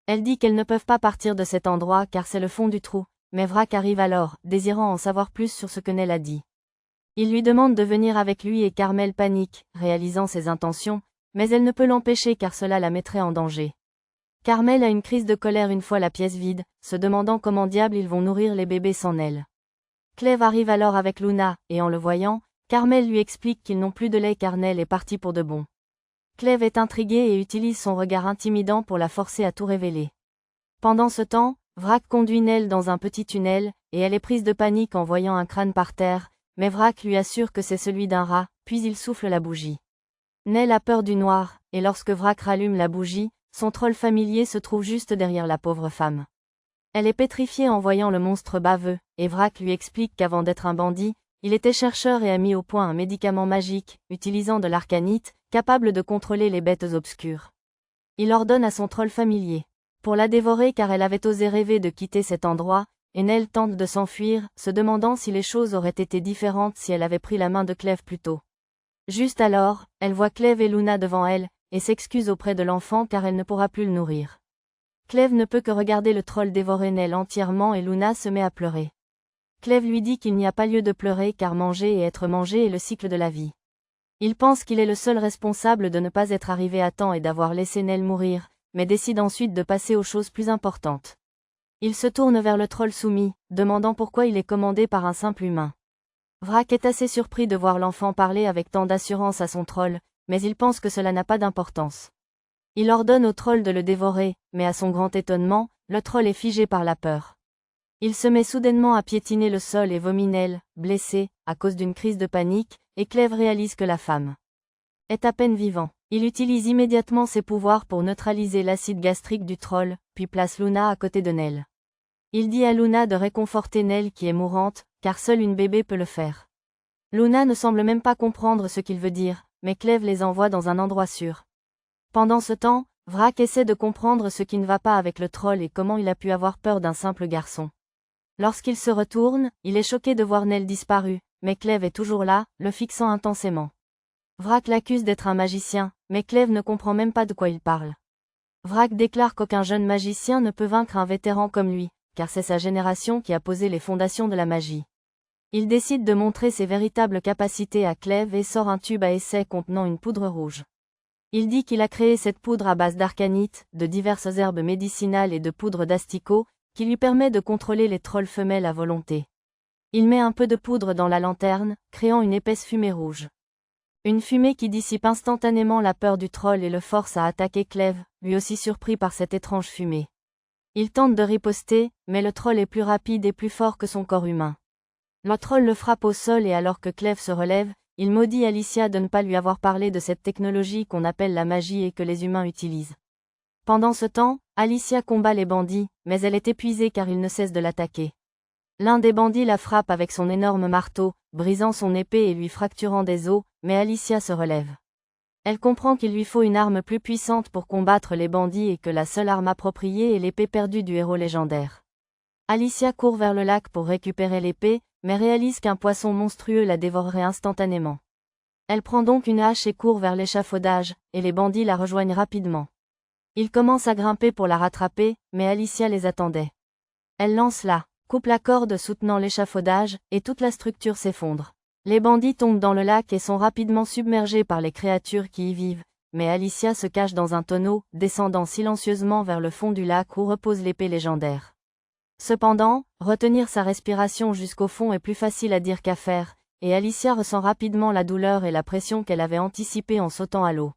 Elle dit qu'elles ne peuvent pas partir de cet endroit car c'est le fond du trou, mais Vrac arrive alors, désirant en savoir plus sur ce que Nell a dit. Il lui demande de venir avec lui et Carmel panique, réalisant ses intentions, mais elle ne peut l'empêcher car cela la mettrait en danger. Carmel a une crise de colère une fois la pièce vide, se demandant comment diable ils vont nourrir les bébés sans Nell. Cleve arrive alors avec Luna, et en le voyant, Carmel lui explique qu'ils n'ont plus de lait car Nell est partie pour de bon. Cleve est intriguée et utilise son regard intimidant pour la forcer à tout révéler. Pendant ce temps, Vrac conduit Nell dans un petit tunnel, et elle est prise de panique en voyant un crâne par terre, mais Vrac lui assure que c'est celui d'un rat, puis il souffle la bougie. Nell a peur du noir, et lorsque Vrac rallume la bougie, son troll familier se trouve juste derrière la pauvre femme. Elle est pétrifiée en voyant le monstre baveux, et Vrac lui explique qu'avant d'être un bandit, il était chercheur et a mis au point un médicament magique, utilisant de l'arcanite, capable de contrôler les bêtes obscures. Il ordonne à son troll familier pour la dévorer car elle avait osé rêver de quitter cet endroit, et Nell tente de s'enfuir, se demandant si les choses auraient été différentes si elle avait pris la main de Cleve plus tôt. Juste alors, elle voit Cleve et Luna devant elle, et s'excuse auprès de l'enfant car elle ne pourra plus le nourrir. Cleve ne peut que regarder le troll dévorer Nell entièrement et Luna se met à pleurer. Cleve lui dit qu'il n'y a pas lieu de pleurer car manger et être mangé est le cycle de la vie. Il pense qu'il est le seul responsable de ne pas être arrivé à temps et d'avoir laissé Nell mourir, mais décide ensuite de passer aux choses plus importantes. Il se tourne vers le troll soumis, demandant pourquoi il est commandé par un simple humain. Vrac est assez surpris de voir l'enfant parler avec tant d'assurance à son troll, mais il pense que cela n'a pas d'importance. Il ordonne au troll de le dévorer, mais à son grand étonnement, le troll est figé par la peur. Il se met soudainement à piétiner le sol et vomit Nell, blessée, à cause d'une crise de panique, et Cleve réalise que la femme est à peine vivant. Il utilise immédiatement ses pouvoirs pour neutraliser l'acide gastrique du troll, puis place Luna à côté de Nell. Il dit à Luna de réconforter Nell qui est mourante, car seule une bébé peut le faire. Luna ne semble même pas comprendre ce qu'il veut dire, mais Cleve les envoie dans un endroit sûr. Pendant ce temps, Vrak essaie de comprendre ce qui ne va pas avec le troll et comment il a pu avoir peur d'un simple garçon. Lorsqu'il se retourne, il est choqué de voir Nell disparue, mais Clèves est toujours là, le fixant intensément. Vrak l'accuse d'être un magicien, mais Clèves ne comprend même pas de quoi il parle. Vrak déclare qu'aucun jeune magicien ne peut vaincre un vétéran comme lui, car c'est sa génération qui a posé les fondations de la magie. Il décide de montrer ses véritables capacités à Clèves et sort un tube à essai contenant une poudre rouge. Il dit qu'il a créé cette poudre à base d'arcanite, de diverses herbes médicinales et de poudre d'asticot, qui lui permet de contrôler les trolls femelles à volonté. Il met un peu de poudre dans la lanterne, créant une épaisse fumée rouge. Une fumée qui dissipe instantanément la peur du troll et le force à attaquer Clèves, lui aussi surpris par cette étrange fumée. Il tente de riposter, mais le troll est plus rapide et plus fort que son corps humain. Le troll le frappe au sol et alors que Clèves se relève, il maudit Alicia de ne pas lui avoir parlé de cette technologie qu'on appelle la magie et que les humains utilisent. Pendant ce temps, Alicia combat les bandits, mais elle est épuisée car ils ne cessent de l'attaquer. L'un des bandits la frappe avec son énorme marteau, brisant son épée et lui fracturant des os, mais Alicia se relève. Elle comprend qu'il lui faut une arme plus puissante pour combattre les bandits et que la seule arme appropriée est l'épée perdue du héros légendaire. Alicia court vers le lac pour récupérer l'épée, mais réalise qu'un poisson monstrueux la dévorerait instantanément. Elle prend donc une hache et court vers l'échafaudage, et les bandits la rejoignent rapidement. Ils commencent à grimper pour la rattraper, mais Alicia les attendait. Elle lance coupe la corde soutenant l'échafaudage, et toute la structure s'effondre. Les bandits tombent dans le lac et sont rapidement submergés par les créatures qui y vivent, mais Alicia se cache dans un tonneau, descendant silencieusement vers le fond du lac où repose l'épée légendaire. Cependant, retenir sa respiration jusqu'au fond est plus facile à dire qu'à faire, et Alicia ressent rapidement la douleur et la pression qu'elle avait anticipée en sautant à l'eau.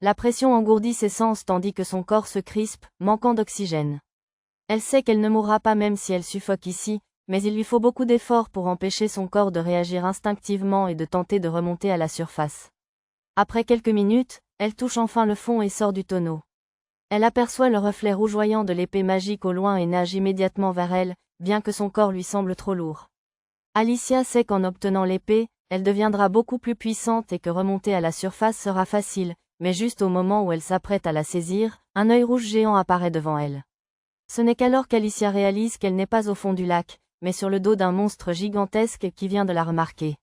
La pression engourdit ses sens tandis que son corps se crispe, manquant d'oxygène. Elle sait qu'elle ne mourra pas même si elle suffoque ici, mais il lui faut beaucoup d'efforts pour empêcher son corps de réagir instinctivement et de tenter de remonter à la surface. Après quelques minutes, elle touche enfin le fond et sort du tonneau. Elle aperçoit le reflet rougeoyant de l'épée magique au loin et nage immédiatement vers elle, bien que son corps lui semble trop lourd. Alicia sait qu'en obtenant l'épée, elle deviendra beaucoup plus puissante et que remonter à la surface sera facile, mais juste au moment où elle s'apprête à la saisir, un œil rouge géant apparaît devant elle. Ce n'est qu'alors qu'Alicia réalise qu'elle n'est pas au fond du lac, mais sur le dos d'un monstre gigantesque qui vient de la remarquer.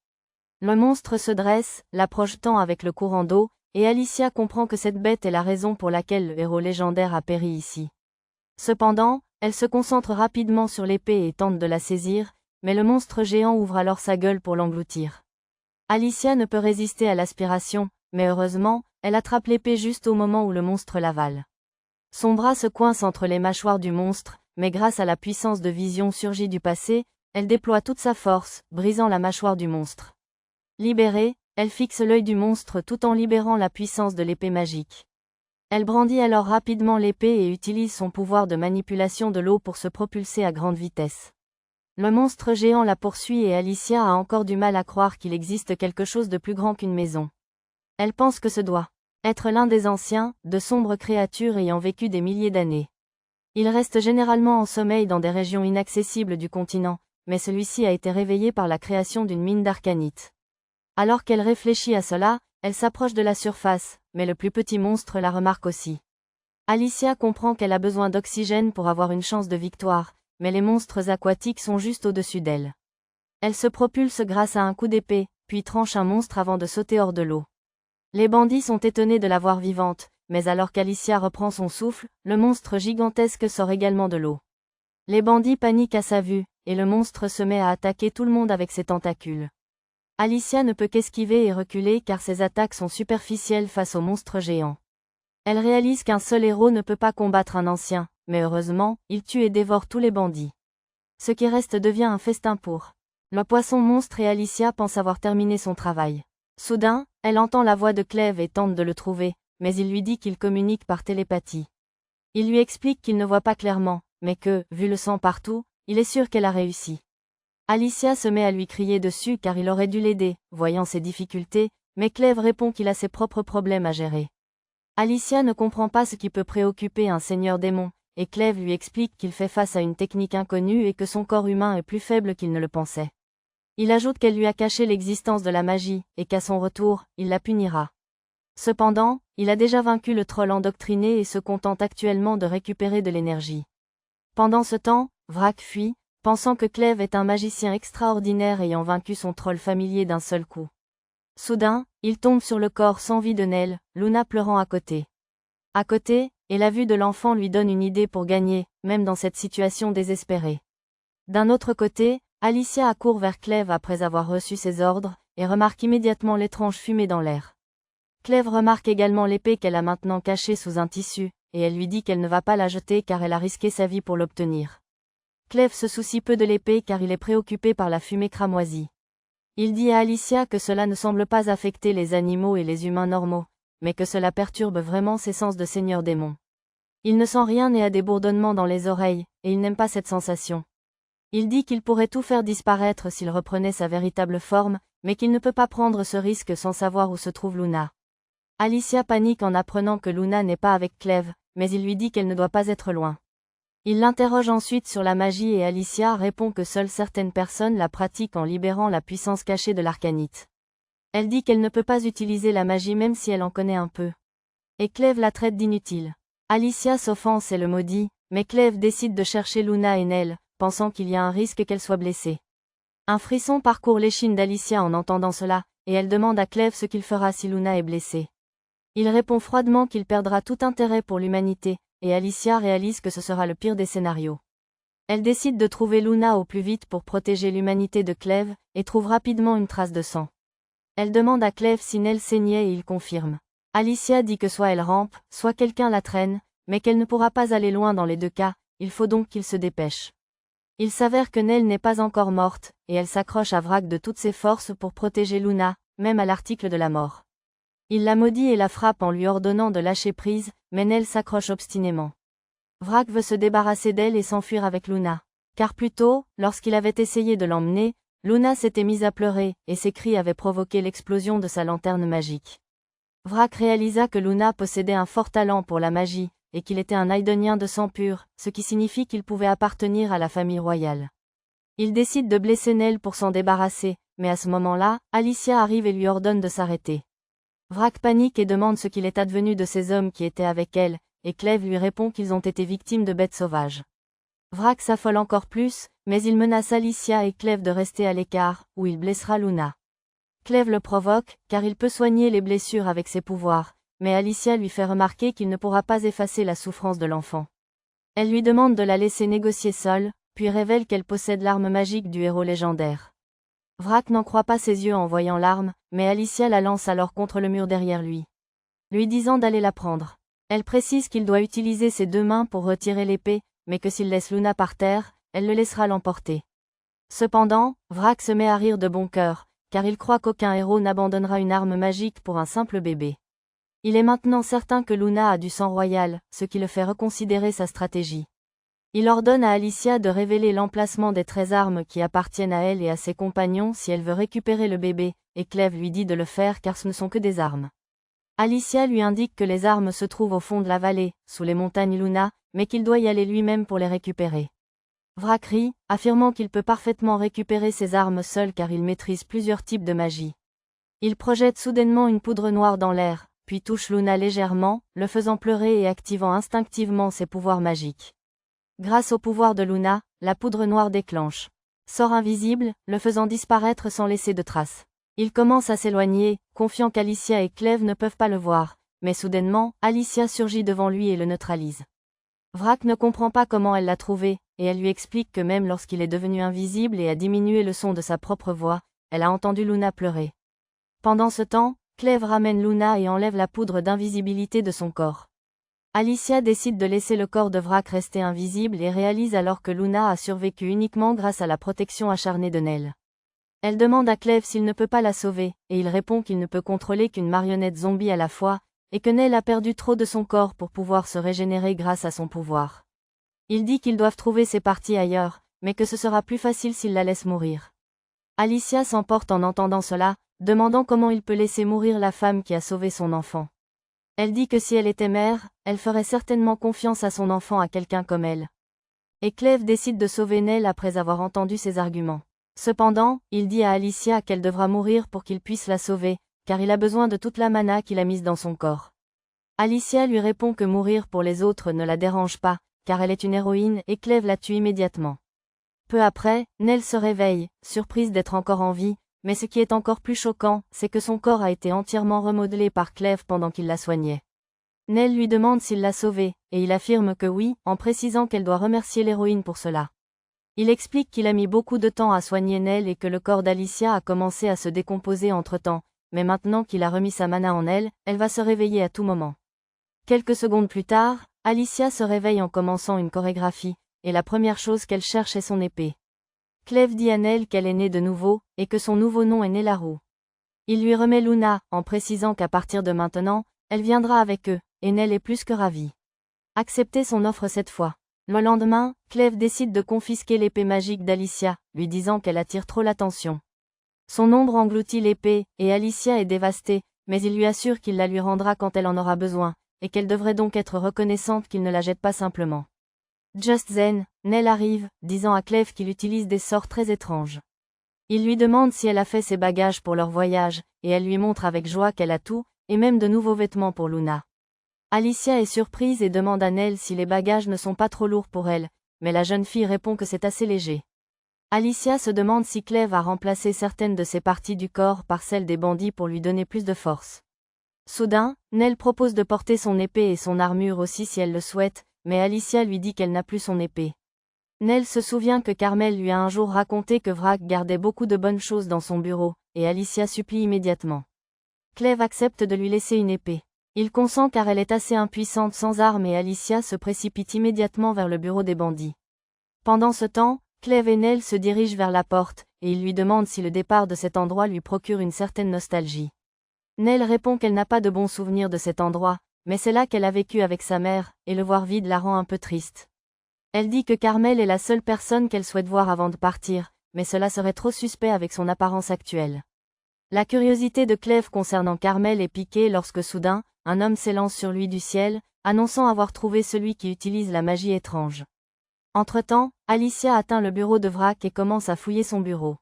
Le monstre se dresse, la projetant avec le courant d'eau, et Alicia comprend que cette bête est la raison pour laquelle le héros légendaire a péri ici. Cependant, elle se concentre rapidement sur l'épée et tente de la saisir, mais le monstre géant ouvre alors sa gueule pour l'engloutir. Alicia ne peut résister à l'aspiration, mais heureusement, elle attrape l'épée juste au moment où le monstre l'avale. Son bras se coince entre les mâchoires du monstre, mais grâce à la puissance de vision surgie du passé, elle déploie toute sa force, brisant la mâchoire du monstre. Libérée, elle fixe l'œil du monstre tout en libérant la puissance de l'épée magique. Elle brandit alors rapidement l'épée et utilise son pouvoir de manipulation de l'eau pour se propulser à grande vitesse. Le monstre géant la poursuit et Alicia a encore du mal à croire qu'il existe quelque chose de plus grand qu'une maison. Elle pense que ce doit être l'un des anciens, de sombres créatures ayant vécu des milliers d'années. Ils restent généralement en sommeil dans des régions inaccessibles du continent, mais celui-ci a été réveillé par la création d'une mine d'arcanite. Alors qu'elle réfléchit à cela, elle s'approche de la surface, mais le plus petit monstre la remarque aussi. Alicia comprend qu'elle a besoin d'oxygène pour avoir une chance de victoire, mais les monstres aquatiques sont juste au-dessus d'elle. Elle se propulse grâce à un coup d'épée, puis tranche un monstre avant de sauter hors de l'eau. Les bandits sont étonnés de la voir vivante, mais alors qu'Alicia reprend son souffle, le monstre gigantesque sort également de l'eau. Les bandits paniquent à sa vue, et le monstre se met à attaquer tout le monde avec ses tentacules. Alicia ne peut qu'esquiver et reculer car ses attaques sont superficielles face au monstre géant. Elle réalise qu'un seul héros ne peut pas combattre un ancien, mais heureusement, il tue et dévore tous les bandits. Ce qui reste devient un festin pour le poisson monstre et Alicia pense avoir terminé son travail. Soudain, elle entend la voix de Clèves et tente de le trouver, mais il lui dit qu'il communique par télépathie. Il lui explique qu'il ne voit pas clairement, mais que, vu le sang partout, il est sûr qu'elle a réussi. Alicia se met à lui crier dessus car il aurait dû l'aider, voyant ses difficultés, mais Clèves répond qu'il a ses propres problèmes à gérer. Alicia ne comprend pas ce qui peut préoccuper un seigneur démon, et Clèves lui explique qu'il fait face à une technique inconnue et que son corps humain est plus faible qu'il ne le pensait. Il ajoute qu'elle lui a caché l'existence de la magie, et qu'à son retour, il la punira. Cependant, il a déjà vaincu le troll endoctriné et se contente actuellement de récupérer de l'énergie. Pendant ce temps, Vrak fuit, pensant que Clèves est un magicien extraordinaire ayant vaincu son troll familier d'un seul coup. Soudain, il tombe sur le corps sans vie de Nell, Luna pleurant à côté. Et la vue de l'enfant lui donne une idée pour gagner, même dans cette situation désespérée. D'un autre côté, Alicia accourt vers Clèves après avoir reçu ses ordres, et remarque immédiatement l'étrange fumée dans l'air. Clèves remarque également l'épée qu'elle a maintenant cachée sous un tissu, et elle lui dit qu'elle ne va pas la jeter car elle a risqué sa vie pour l'obtenir. Clèves se soucie peu de l'épée car il est préoccupé par la fumée cramoisie. Il dit à Alicia que cela ne semble pas affecter les animaux et les humains normaux, mais que cela perturbe vraiment ses sens de seigneur démon. Il ne sent rien et a des bourdonnements dans les oreilles, et il n'aime pas cette sensation. Il dit qu'il pourrait tout faire disparaître s'il reprenait sa véritable forme, mais qu'il ne peut pas prendre ce risque sans savoir où se trouve Luna. Alicia panique en apprenant que Luna n'est pas avec Clèves, mais il lui dit qu'elle ne doit pas être loin. Il l'interroge ensuite sur la magie et Alicia répond que seules certaines personnes la pratiquent en libérant la puissance cachée de l'arcanite. Elle dit qu'elle ne peut pas utiliser la magie même si elle en connaît un peu. Et Clèves la traite d'inutile. Alicia s'offense et le maudit, mais Clèves décide de chercher Luna et Nell, pensant qu'il y a un risque qu'elle soit blessée. Un frisson parcourt l'échine d'Alicia en entendant cela, et elle demande à Clèves ce qu'il fera si Luna est blessée. Il répond froidement qu'il perdra tout intérêt pour l'humanité, et Alicia réalise que ce sera le pire des scénarios. Elle décide de trouver Luna au plus vite pour protéger l'humanité de Clèves, et trouve rapidement une trace de sang. Elle demande à Clèves si Nell saignait et il confirme. Alicia dit que soit elle rampe, soit quelqu'un la traîne, mais qu'elle ne pourra pas aller loin dans les deux cas, il faut donc qu'il se dépêche. Il s'avère que Nell n'est pas encore morte, et elle s'accroche à Vrak de toutes ses forces pour protéger Luna, même à l'article de la mort. Il la maudit et la frappe en lui ordonnant de lâcher prise, mais Nell s'accroche obstinément. Vrak veut se débarrasser d'elle et s'enfuir avec Luna. Car plus tôt, lorsqu'il avait essayé de l'emmener, Luna s'était mise à pleurer, et ses cris avaient provoqué l'explosion de sa lanterne magique. Vrak réalisa que Luna possédait un fort talent pour la magie, et qu'il était un Aidonien de sang pur, ce qui signifie qu'il pouvait appartenir à la famille royale. Il décide de blesser Nell pour s'en débarrasser, mais à ce moment-là, Alicia arrive et lui ordonne de s'arrêter. Vrak panique et demande ce qu'il est advenu de ces hommes qui étaient avec elle, et Clèves lui répond qu'ils ont été victimes de bêtes sauvages. Vrak s'affole encore plus, mais il menace Alicia et Clèves de rester à l'écart, où il blessera Luna. Clèves le provoque, car il peut soigner les blessures avec ses pouvoirs, mais Alicia lui fait remarquer qu'il ne pourra pas effacer la souffrance de l'enfant. Elle lui demande de la laisser négocier seule, puis révèle qu'elle possède l'arme magique du héros légendaire. Vrak n'en croit pas ses yeux en voyant l'arme, mais Alicia la lance alors contre le mur derrière lui. Lui disant d'aller la prendre. Elle précise qu'il doit utiliser ses deux mains pour retirer l'épée, mais que s'il laisse Luna par terre, elle le laissera l'emporter. Cependant, Vrak se met à rire de bon cœur, car il croit qu'aucun héros n'abandonnera une arme magique pour un simple bébé. Il est maintenant certain que Luna a du sang royal, ce qui le fait reconsidérer sa stratégie. Il ordonne à Alicia de révéler l'emplacement des 13 armes qui appartiennent à elle et à ses compagnons si elle veut récupérer le bébé, et Clèves lui dit de le faire car ce ne sont que des armes. Alicia lui indique que les armes se trouvent au fond de la vallée, sous les montagnes Luna, mais qu'il doit y aller lui-même pour les récupérer. Vrak rit, affirmant qu'il peut parfaitement récupérer ses armes seul car il maîtrise plusieurs types de magie. Il projette soudainement une poudre noire dans l'air, puis touche Luna légèrement, le faisant pleurer et activant instinctivement ses pouvoirs magiques. Grâce au pouvoir de Luna, la poudre noire déclenche. Sort invisible, le faisant disparaître sans laisser de traces. Il commence à s'éloigner, confiant qu'Alicia et Clèves ne peuvent pas le voir, mais soudainement, Alicia surgit devant lui et le neutralise. Vrak ne comprend pas comment elle l'a trouvé, et elle lui explique que même lorsqu'il est devenu invisible et a diminué le son de sa propre voix, elle a entendu Luna pleurer. Pendant ce temps, Clèves ramène Luna et enlève la poudre d'invisibilité de son corps. Alicia décide de laisser le corps de Vrak rester invisible et réalise alors que Luna a survécu uniquement grâce à la protection acharnée de Nell. Elle demande à Clèves s'il ne peut pas la sauver, et il répond qu'il ne peut contrôler qu'une marionnette zombie à la fois, et que Nell a perdu trop de son corps pour pouvoir se régénérer grâce à son pouvoir. Il dit qu'ils doivent trouver ses parties ailleurs, mais que ce sera plus facile s'il la laisse mourir. Alicia s'emporte en entendant cela, demandant comment il peut laisser mourir la femme qui a sauvé son enfant. Elle dit que si elle était mère, elle ferait certainement confiance à son enfant à quelqu'un comme elle. Et Clèves décide de sauver Nell après avoir entendu ses arguments. Cependant, il dit à Alicia qu'elle devra mourir pour qu'il puisse la sauver, car il a besoin de toute la mana qu'il a mise dans son corps. Alicia lui répond que mourir pour les autres ne la dérange pas, car elle est une héroïne et Clèves la tue immédiatement. Peu après, Nell se réveille, surprise d'être encore en vie, mais ce qui est encore plus choquant, c'est que son corps a été entièrement remodelé par Clèves pendant qu'il la soignait. Nell lui demande s'il l'a sauvée, et il affirme que oui, en précisant qu'elle doit remercier l'héroïne pour cela. Il explique qu'il a mis beaucoup de temps à soigner Nell et que le corps d'Alicia a commencé à se décomposer entre-temps, mais maintenant qu'il a remis sa mana en elle, elle va se réveiller à tout moment. Quelques secondes plus tard, Alicia se réveille en commençant une chorégraphie, et la première chose qu'elle cherche est son épée. Clèves dit à Nell qu'elle est née de nouveau, et que son nouveau nom est Nellaru. Il lui remet Luna, en précisant qu'à partir de maintenant, elle viendra avec eux, et Nell est plus que ravie. Accepter son offre cette fois. Le lendemain, Clèves décide de confisquer l'épée magique d'Alicia, lui disant qu'elle attire trop l'attention. Son ombre engloutit l'épée, et Alicia est dévastée, mais il lui assure qu'il la lui rendra quand elle en aura besoin, et qu'elle devrait donc être reconnaissante qu'il ne la jette pas simplement. Just then, Nell arrive, disant à Clèves qu'il utilise des sorts très étranges. Il lui demande si elle a fait ses bagages pour leur voyage, et elle lui montre avec joie qu'elle a tout, et même de nouveaux vêtements pour Luna. Alicia est surprise et demande à Nell si les bagages ne sont pas trop lourds pour elle, mais la jeune fille répond que c'est assez léger. Alicia se demande si Clèves a remplacé certaines de ses parties du corps par celles des bandits pour lui donner plus de force. Soudain, Nell propose de porter son épée et son armure aussi si elle le souhaite, mais Alicia lui dit qu'elle n'a plus son épée. Nell se souvient que Carmel lui a un jour raconté que Vrac gardait beaucoup de bonnes choses dans son bureau, et Alicia supplie immédiatement. Clèves accepte de lui laisser une épée. Il consent car elle est assez impuissante sans armes et Alicia se précipite immédiatement vers le bureau des bandits. Pendant ce temps, Clèves et Nell se dirigent vers la porte, et il lui demande si le départ de cet endroit lui procure une certaine nostalgie. Nell répond qu'elle n'a pas de bons souvenirs de cet endroit, mais c'est là qu'elle a vécu avec sa mère, et le voir vide la rend un peu triste. Elle dit que Carmel est la seule personne qu'elle souhaite voir avant de partir, mais cela serait trop suspect avec son apparence actuelle. La curiosité de Clèves concernant Carmel est piquée lorsque soudain, un homme s'élance sur lui du ciel, annonçant avoir trouvé celui qui utilise la magie étrange. Entre-temps, Alicia atteint le bureau de Vrac et commence à fouiller son bureau.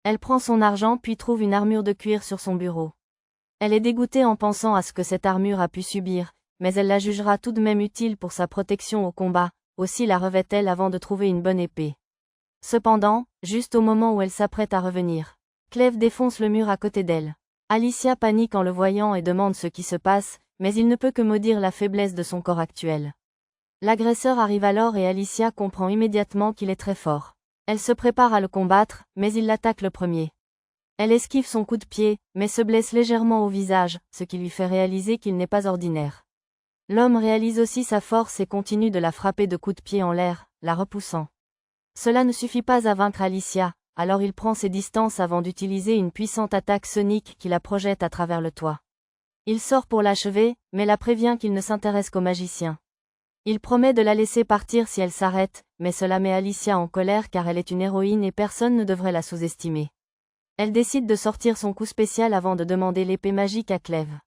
Elle prend son argent puis trouve une armure de cuir sur son bureau. Elle est dégoûtée en pensant à ce que cette armure a pu subir, mais elle la jugera tout de même utile pour sa protection au combat, aussi la revêt-elle avant de trouver une bonne épée. Cependant, juste au moment où elle s'apprête à revenir, Clèves défonce le mur à côté d'elle. Alicia panique en le voyant et demande ce qui se passe, mais il ne peut que maudire la faiblesse de son corps actuel. L'agresseur arrive alors et Alicia comprend immédiatement qu'il est très fort. Elle se prépare à le combattre, mais il l'attaque le premier. Elle esquive son coup de pied, mais se blesse légèrement au visage, ce qui lui fait réaliser qu'il n'est pas ordinaire. L'homme réalise aussi sa force et continue de la frapper de coups de pied en l'air, la repoussant. Cela ne suffit pas à vaincre Alicia, alors il prend ses distances avant d'utiliser une puissante attaque sonique qui la projette à travers le toit. Il sort pour l'achever, mais la prévient qu'il ne s'intéresse qu'aux magiciens. Il promet de la laisser partir si elle s'arrête, mais cela met Alicia en colère car elle est une héroïne et personne ne devrait la sous-estimer. Elle décide de sortir son coup spécial avant de demander l'épée magique à Clèves.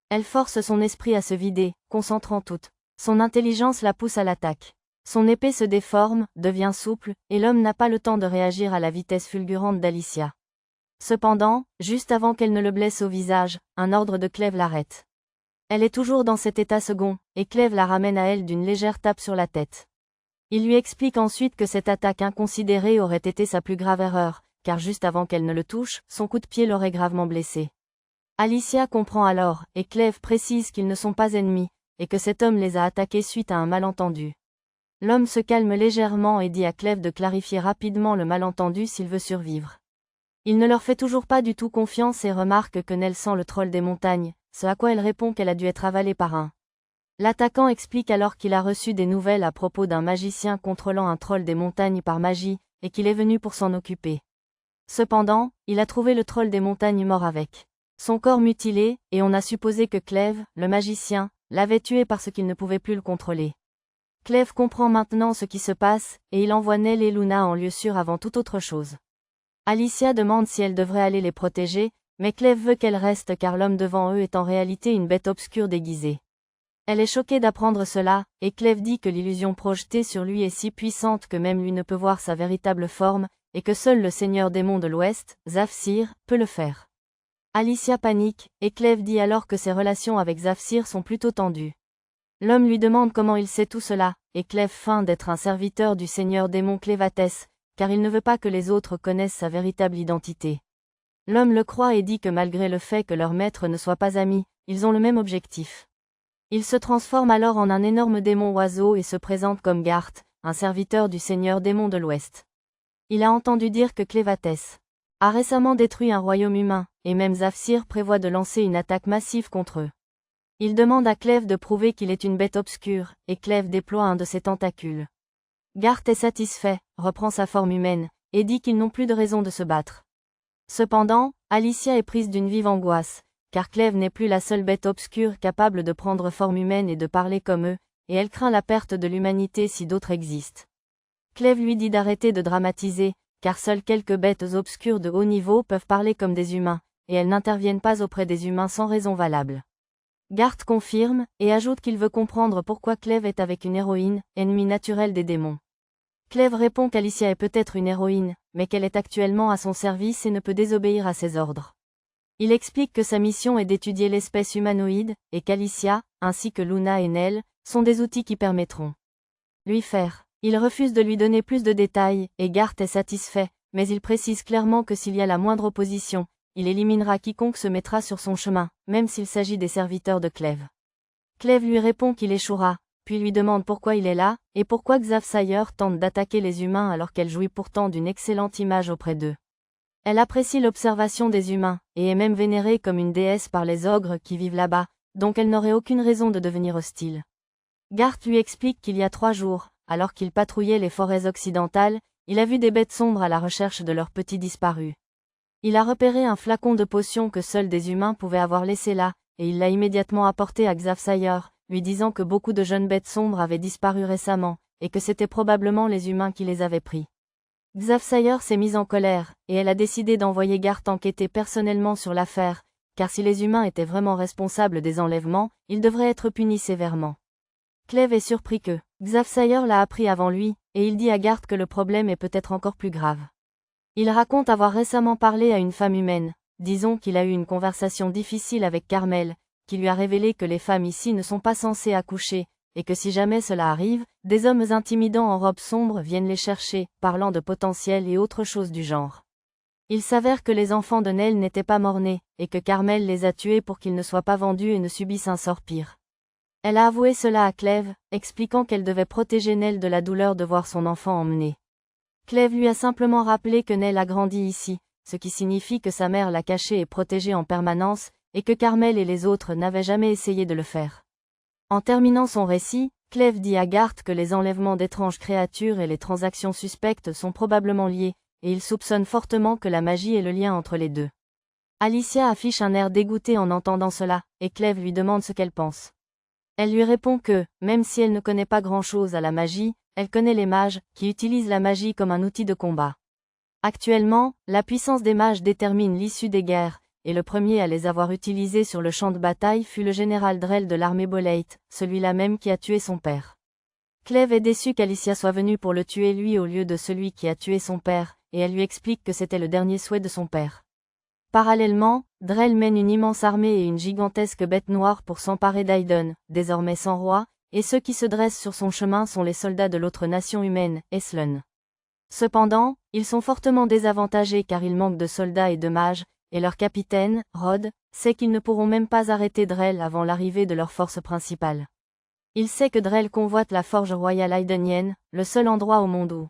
Elle force son esprit à se vider, concentrant toute son intelligence la pousse à l'attaque. Son épée se déforme, devient souple, et l'homme n'a pas le temps de réagir à la vitesse fulgurante d'Alicia. Cependant, juste avant qu'elle ne le blesse au visage, un ordre de Clèves l'arrête. Elle est toujours dans cet état second, et Clèves la ramène à elle d'une légère tape sur la tête. Il lui explique ensuite que cette attaque inconsidérée aurait été sa plus grave erreur, car juste avant qu'elle ne le touche, son coup de pied l'aurait gravement blessée. Alicia comprend alors, et Clèves précise qu'ils ne sont pas ennemis, et que cet homme les a attaqués suite à un malentendu. L'homme se calme légèrement et dit à Clèves de clarifier rapidement le malentendu s'il veut survivre. Il ne leur fait toujours pas du tout confiance et remarque que Nell sent le troll des montagnes, ce à quoi elle répond qu'elle a dû être avalée par un. L'attaquant explique alors qu'il a reçu des nouvelles à propos d'un magicien contrôlant un troll des montagnes par magie, et qu'il est venu pour s'en occuper. Cependant, il a trouvé le troll des montagnes mort avec son corps mutilé, et on a supposé que Clèves, le magicien, l'avait tué parce qu'il ne pouvait plus le contrôler. Clèves comprend maintenant ce qui se passe, et il envoie Nell et Luna en lieu sûr avant toute autre chose. Alicia demande si elle devrait aller les protéger, mais Clèves veut qu'elle reste car l'homme devant eux est en réalité une bête obscure déguisée. Elle est choquée d'apprendre cela, et Clèves dit que l'illusion projetée sur lui est si puissante que même lui ne peut voir sa véritable forme, et que seul le seigneur démon de l'Ouest, Zafsir, peut le faire. Alicia panique, et Clèves dit alors que ses relations avec Zafsir sont plutôt tendues. L'homme lui demande comment il sait tout cela, et Clèves feint d'être un serviteur du seigneur démon Clévatès, car il ne veut pas que les autres connaissent sa véritable identité. L'homme le croit et dit que malgré le fait que leurs maîtres ne soient pas amis, ils ont le même objectif. Il se transforme alors en un énorme démon oiseau et se présente comme Garth, un serviteur du seigneur démon de l'Ouest. Il a entendu dire que Clévatès a récemment détruit un royaume humain, et même Zafsir prévoit de lancer une attaque massive contre eux. Il demande à Clèves de prouver qu'il est une bête obscure, et Clèves déploie un de ses tentacules. Garth est satisfait, reprend sa forme humaine, et dit qu'ils n'ont plus de raison de se battre. Cependant, Alicia est prise d'une vive angoisse, car Clèves n'est plus la seule bête obscure capable de prendre forme humaine et de parler comme eux, et elle craint la perte de l'humanité si d'autres existent. Clèves lui dit d'arrêter de dramatiser, car seules quelques bêtes obscures de haut niveau peuvent parler comme des humains, et elles n'interviennent pas auprès des humains sans raison valable. Garth confirme, et ajoute qu'il veut comprendre pourquoi Clèves est avec une héroïne, ennemie naturelle des démons. Clèves répond qu'Alicia est peut-être une héroïne, mais qu'elle est actuellement à son service et ne peut désobéir à ses ordres. Il explique que sa mission est d'étudier l'espèce humanoïde, et qu'Alicia, ainsi que Luna et Nell, sont des outils qui permettront lui faire. Il refuse de lui donner plus de détails, et Garth est satisfait, mais il précise clairement que s'il y a la moindre opposition, il éliminera quiconque se mettra sur son chemin, même s'il s'agit des serviteurs de Clèves. Clèves lui répond qu'il échouera, puis lui demande pourquoi il est là, et pourquoi Xavsayer tente d'attaquer les humains alors qu'elle jouit pourtant d'une excellente image auprès d'eux. Elle apprécie l'observation des humains, et est même vénérée comme une déesse par les ogres qui vivent là-bas, donc elle n'aurait aucune raison de devenir hostile. Garth lui explique qu'il y a 3 jours, alors qu'il patrouillait les forêts occidentales, il a vu des bêtes sombres à la recherche de leurs petits disparus. Il a repéré un flacon de potion que seuls des humains pouvaient avoir laissé là, et il l'a immédiatement apporté à Xavsayer, lui disant que beaucoup de jeunes bêtes sombres avaient disparu récemment, et que c'était probablement les humains qui les avaient pris. Xavsayer s'est mise en colère, et elle a décidé d'envoyer Garth enquêter personnellement sur l'affaire, car si les humains étaient vraiment responsables des enlèvements, ils devraient être punis sévèrement. Clèves est surpris que Xavsayer l'a appris avant lui, et il dit à Garth que le problème est peut-être encore plus grave. Il raconte avoir récemment parlé à une femme humaine, disons qu'il a eu une conversation difficile avec Carmel, qui lui a révélé que les femmes ici ne sont pas censées accoucher, et que si jamais cela arrive, des hommes intimidants en robe sombre viennent les chercher, parlant de potentiel et autre chose du genre. Il s'avère que les enfants de Nell n'étaient pas morts-nés, et que Carmel les a tués pour qu'ils ne soient pas vendus et ne subissent un sort pire. Elle a avoué cela à Clèves, expliquant qu'elle devait protéger Nell de la douleur de voir son enfant emmené. Clèves lui a simplement rappelé que Nell a grandi ici, ce qui signifie que sa mère l'a caché et protégé en permanence, et que Carmel et les autres n'avaient jamais essayé de le faire. En terminant son récit, Clèves dit à Garth que les enlèvements d'étranges créatures et les transactions suspectes sont probablement liés, et il soupçonne fortement que la magie est le lien entre les deux. Alicia affiche un air dégoûté en entendant cela, et Clèves lui demande ce qu'elle pense. Elle lui répond que, même si elle ne connaît pas grand-chose à la magie, elle connaît les mages, qui utilisent la magie comme un outil de combat. Actuellement, la puissance des mages détermine l'issue des guerres, et le premier à les avoir utilisés sur le champ de bataille fut le général Drell de l'armée Bolate, celui-là même qui a tué son père. Clèves est déçue qu'Alicia soit venue pour le tuer lui au lieu de celui qui a tué son père, et elle lui explique que c'était le dernier souhait de son père. Parallèlement, Drell mène une immense armée et une gigantesque bête noire pour s'emparer d'Aidon, désormais sans roi, et ceux qui se dressent sur son chemin sont les soldats de l'autre nation humaine, Eslon. Cependant, ils sont fortement désavantagés car ils manquent de soldats et de mages, et leur capitaine, Rod, sait qu'ils ne pourront même pas arrêter Drell avant l'arrivée de leur force principale. Il sait que Drell convoite la forge royale aidonienne, le seul endroit au monde où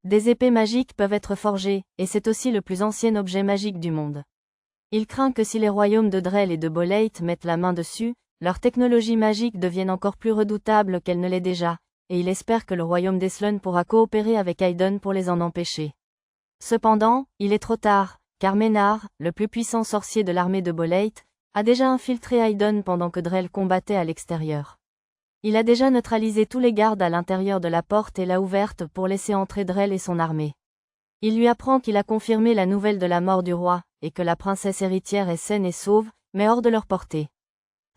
des épées magiques peuvent être forgées, et c'est aussi le plus ancien objet magique du monde. Il craint que si les royaumes de Drell et de Bolate mettent la main dessus, leur technologie magique devienne encore plus redoutable qu'elle ne l'est déjà, et il espère que le royaume d'Eslon pourra coopérer avec Aidon pour les en empêcher. Cependant, il est trop tard, car Ménard, le plus puissant sorcier de l'armée de Bolate, a déjà infiltré Aidon pendant que Drell combattait à l'extérieur. Il a déjà neutralisé tous les gardes à l'intérieur de la porte et l'a ouverte pour laisser entrer Drell et son armée. Il lui apprend qu'il a confirmé la nouvelle de la mort du roi, et que la princesse héritière est saine et sauve, mais hors de leur portée.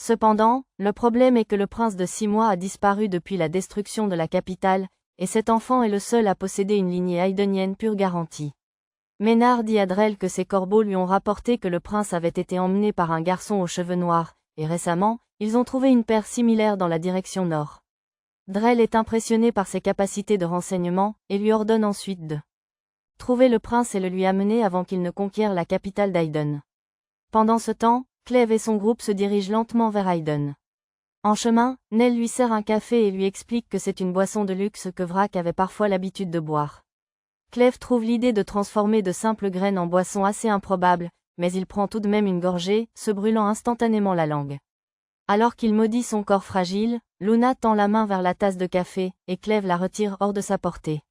Cependant, le problème est que le prince de 6 mois a disparu depuis la destruction de la capitale, et cet enfant est le seul à posséder une lignée aidonienne pure garantie. Ménard dit à Drell que ses corbeaux lui ont rapporté que le prince avait été emmené par un garçon aux cheveux noirs, et récemment, ils ont trouvé une paire similaire dans la direction nord. Drell est impressionné par ses capacités de renseignement, et lui ordonne ensuite de trouver le prince et le lui amener avant qu'il ne conquiert la capitale d'Aiden. Pendant ce temps, Cleve et son groupe se dirigent lentement vers Aiden. En chemin, Nell lui sert un café et lui explique que c'est une boisson de luxe que Vrak avait parfois l'habitude de boire. Cleve trouve l'idée de transformer de simples graines en boisson assez improbable, mais il prend tout de même une gorgée, se brûlant instantanément la langue. Alors qu'il maudit son corps fragile, Luna tend la main vers la tasse de café, et Cleve la retire hors de sa portée.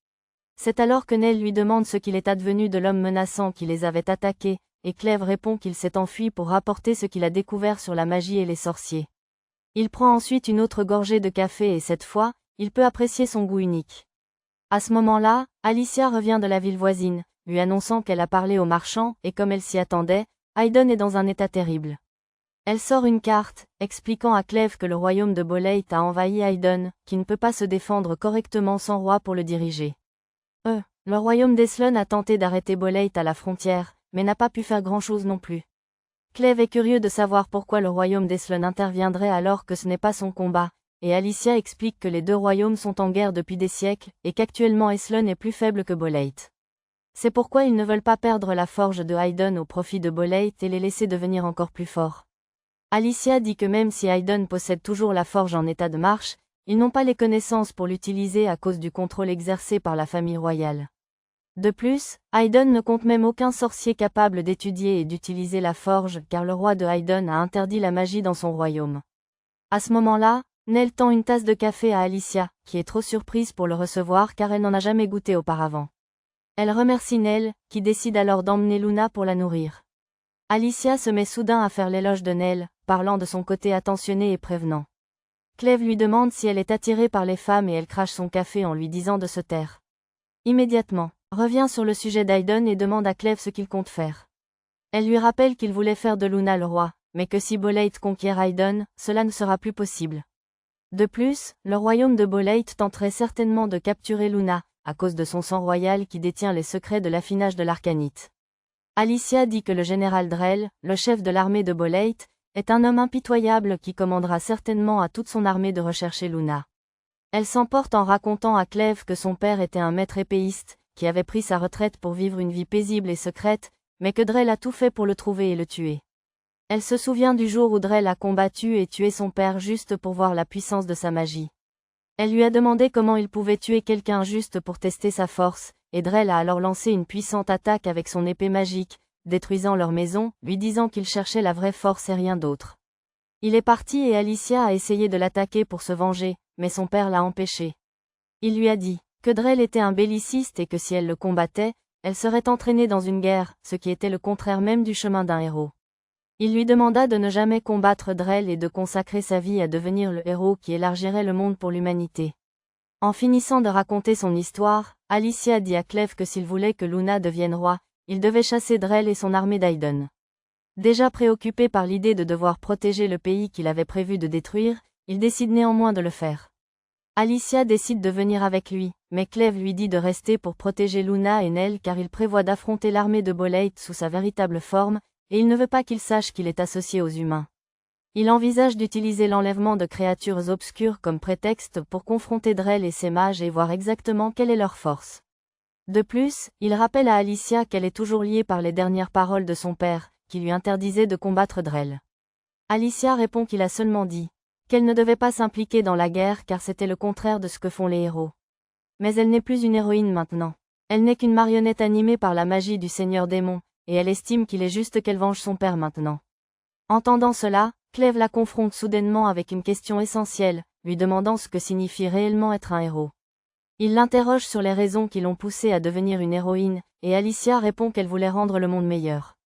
C'est alors que Nell lui demande ce qu'il est advenu de l'homme menaçant qui les avait attaqués, et Cleve répond qu'il s'est enfui pour rapporter ce qu'il a découvert sur la magie et les sorciers. Il prend ensuite une autre gorgée de café et cette fois, il peut apprécier son goût unique. À ce moment-là, Alicia revient de la ville voisine, lui annonçant qu'elle a parlé au marchand, et comme elle s'y attendait, Aiden est dans un état terrible. Elle sort une carte, expliquant à Cleve que le royaume de Boleit a envahi Aiden, qui ne peut pas se défendre correctement sans roi pour le diriger. Le royaume d'Eslon a tenté d'arrêter Boleit à la frontière, mais n'a pas pu faire grand-chose non plus. Cleve est curieux de savoir pourquoi le royaume d'Eslon interviendrait alors que ce n'est pas son combat, et Alicia explique que les deux royaumes sont en guerre depuis des siècles, et qu'actuellement Eslon est plus faible que Boleit. C'est pourquoi ils ne veulent pas perdre la forge de Aiden au profit de Boleit et les laisser devenir encore plus forts. Alicia dit que même si Aiden possède toujours la forge en état de marche, ils n'ont pas les connaissances pour l'utiliser à cause du contrôle exercé par la famille royale. De plus, Aiden ne compte même aucun sorcier capable d'étudier et d'utiliser la forge car le roi de Aiden a interdit la magie dans son royaume. À ce moment-là, Nell tend une tasse de café à Alicia, qui est trop surprise pour le recevoir car elle n'en a jamais goûté auparavant. Elle remercie Nell, qui décide alors d'emmener Luna pour la nourrir. Alicia se met soudain à faire l'éloge de Nell, parlant de son côté attentionné et prévenant. Cleve lui demande si elle est attirée par les femmes et elle crache son café en lui disant de se taire. Immédiatement, revient sur le sujet d'Aiden et demande à Cleve ce qu'il compte faire. Elle lui rappelle qu'il voulait faire de Luna le roi, mais que si Boleit conquiert Aiden, cela ne sera plus possible. De plus, le royaume de Boleit tenterait certainement de capturer Luna, à cause de son sang royal qui détient les secrets de l'affinage de l'arcanite. Alicia dit que le général Drell, le chef de l'armée de Boleit, est un homme impitoyable qui commandera certainement à toute son armée de rechercher Luna. Elle s'emporte en racontant à Cleve que son père était un maître épéiste, qui avait pris sa retraite pour vivre une vie paisible et secrète, mais que Drell a tout fait pour le trouver et le tuer. Elle se souvient du jour où Drell a combattu et tué son père juste pour voir la puissance de sa magie. Elle lui a demandé comment il pouvait tuer quelqu'un juste pour tester sa force, et Drell a alors lancé une puissante attaque avec son épée magique, détruisant leur maison, lui disant qu'il cherchait la vraie force et rien d'autre. Il est parti et Alicia a essayé de l'attaquer pour se venger, mais son père l'a empêché. Il lui a dit que Drell était un belliciste et que si elle le combattait, elle serait entraînée dans une guerre, ce qui était le contraire même du chemin d'un héros. Il lui demanda de ne jamais combattre Drell et de consacrer sa vie à devenir le héros qui élargirait le monde pour l'humanité. En finissant de raconter son histoire, Alicia dit à Cleve que s'il voulait que Luna devienne roi, il devait chasser Drell et son armée d'Aiden. Déjà préoccupé par l'idée de devoir protéger le pays qu'il avait prévu de détruire, il décide néanmoins de le faire. Alicia décide de venir avec lui, mais Cleve lui dit de rester pour protéger Luna et Nell car il prévoit d'affronter l'armée de Boleit sous sa véritable forme, et il ne veut pas qu'il sache qu'il est associé aux humains. Il envisage d'utiliser l'enlèvement de créatures obscures comme prétexte pour confronter Drell et ses mages et voir exactement quelle est leur force. De plus, il rappelle à Alicia qu'elle est toujours liée par les dernières paroles de son père, qui lui interdisait de combattre Drell. Alicia répond qu'il a seulement dit qu'elle ne devait pas s'impliquer dans la guerre car c'était le contraire de ce que font les héros. Mais elle n'est plus une héroïne maintenant. Elle n'est qu'une marionnette animée par la magie du Seigneur Démon, et elle estime qu'il est juste qu'elle venge son père maintenant. Entendant cela, Cleve la confronte soudainement avec une question essentielle, lui demandant ce que signifie réellement être un héros. Il l'interroge sur les raisons qui l'ont poussée à devenir une héroïne, et Alicia répond qu'elle voulait rendre le monde meilleur.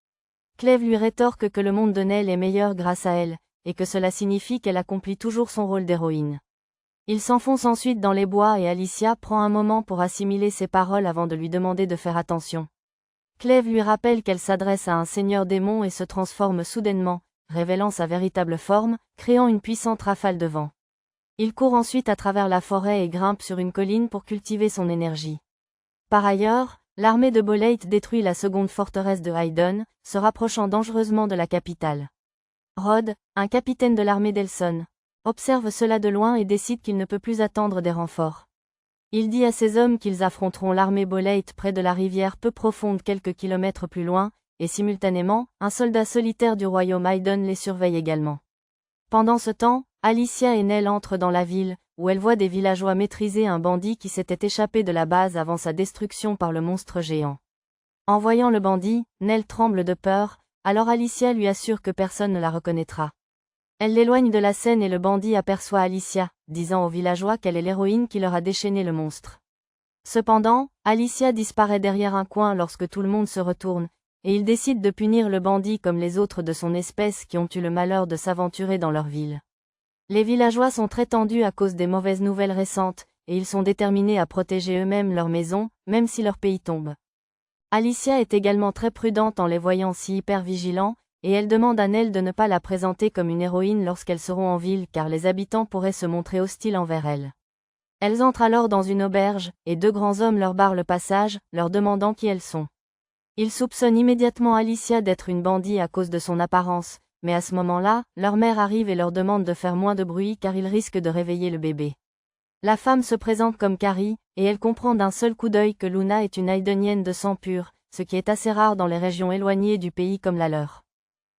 Cleve lui rétorque que le monde de Nell est meilleur grâce à elle, et que cela signifie qu'elle accomplit toujours son rôle d'héroïne. Il s'enfonce ensuite dans les bois et Alicia prend un moment pour assimiler ses paroles avant de lui demander de faire attention. Cleve lui rappelle qu'elle s'adresse à un seigneur démon et se transforme soudainement, révélant sa véritable forme, créant une puissante rafale de vent. Il court ensuite à travers la forêt et grimpe sur une colline pour cultiver son énergie. Par ailleurs, L'armée de Bolate détruit la seconde forteresse de Haydon, se rapprochant dangereusement de la capitale. Rod, un capitaine de l'armée d'Elson, observe cela de loin et décide qu'il ne peut plus attendre des renforts. Il dit à ses hommes qu'ils affronteront l'armée Bolate près de la rivière peu profonde quelques kilomètres plus loin, et simultanément, un soldat solitaire du royaume Haydon les surveille également. Pendant ce temps, Alicia et Nell entrent dans la ville, où elle voit des villageois maîtriser un bandit qui s'était échappé de la base avant sa destruction par le monstre géant. En voyant le bandit, Nell tremble de peur, alors Alicia lui assure que personne ne la reconnaîtra. Elle l'éloigne de la scène et le bandit aperçoit Alicia, disant aux villageois qu'elle est l'héroïne qui leur a déchaîné le monstre. Cependant, Alicia disparaît derrière un coin lorsque tout le monde se retourne, et il décide de punir le bandit comme les autres de son espèce qui ont eu le malheur de s'aventurer dans leur ville. Les villageois sont très tendus à cause des mauvaises nouvelles récentes, et ils sont déterminés à protéger eux-mêmes leur maison, même si leur pays tombe. Alicia est également très prudente en les voyant si hyper vigilants, et elle demande à Nell de ne pas la présenter comme une héroïne lorsqu'elles seront en ville car les habitants pourraient se montrer hostiles envers elle. Elles entrent alors dans une auberge, et deux grands hommes leur barrent le passage, leur demandant qui elles sont. Ils soupçonnent immédiatement Alicia d'être une bandit à cause de son apparence, mais à ce moment-là, leur mère arrive et leur demande de faire moins de bruit car ils risquent de réveiller le bébé. La femme se présente comme Carrie, et elle comprend d'un seul coup d'œil que Luna est une Haydonienne de sang pur, ce qui est assez rare dans les régions éloignées du pays comme la leur.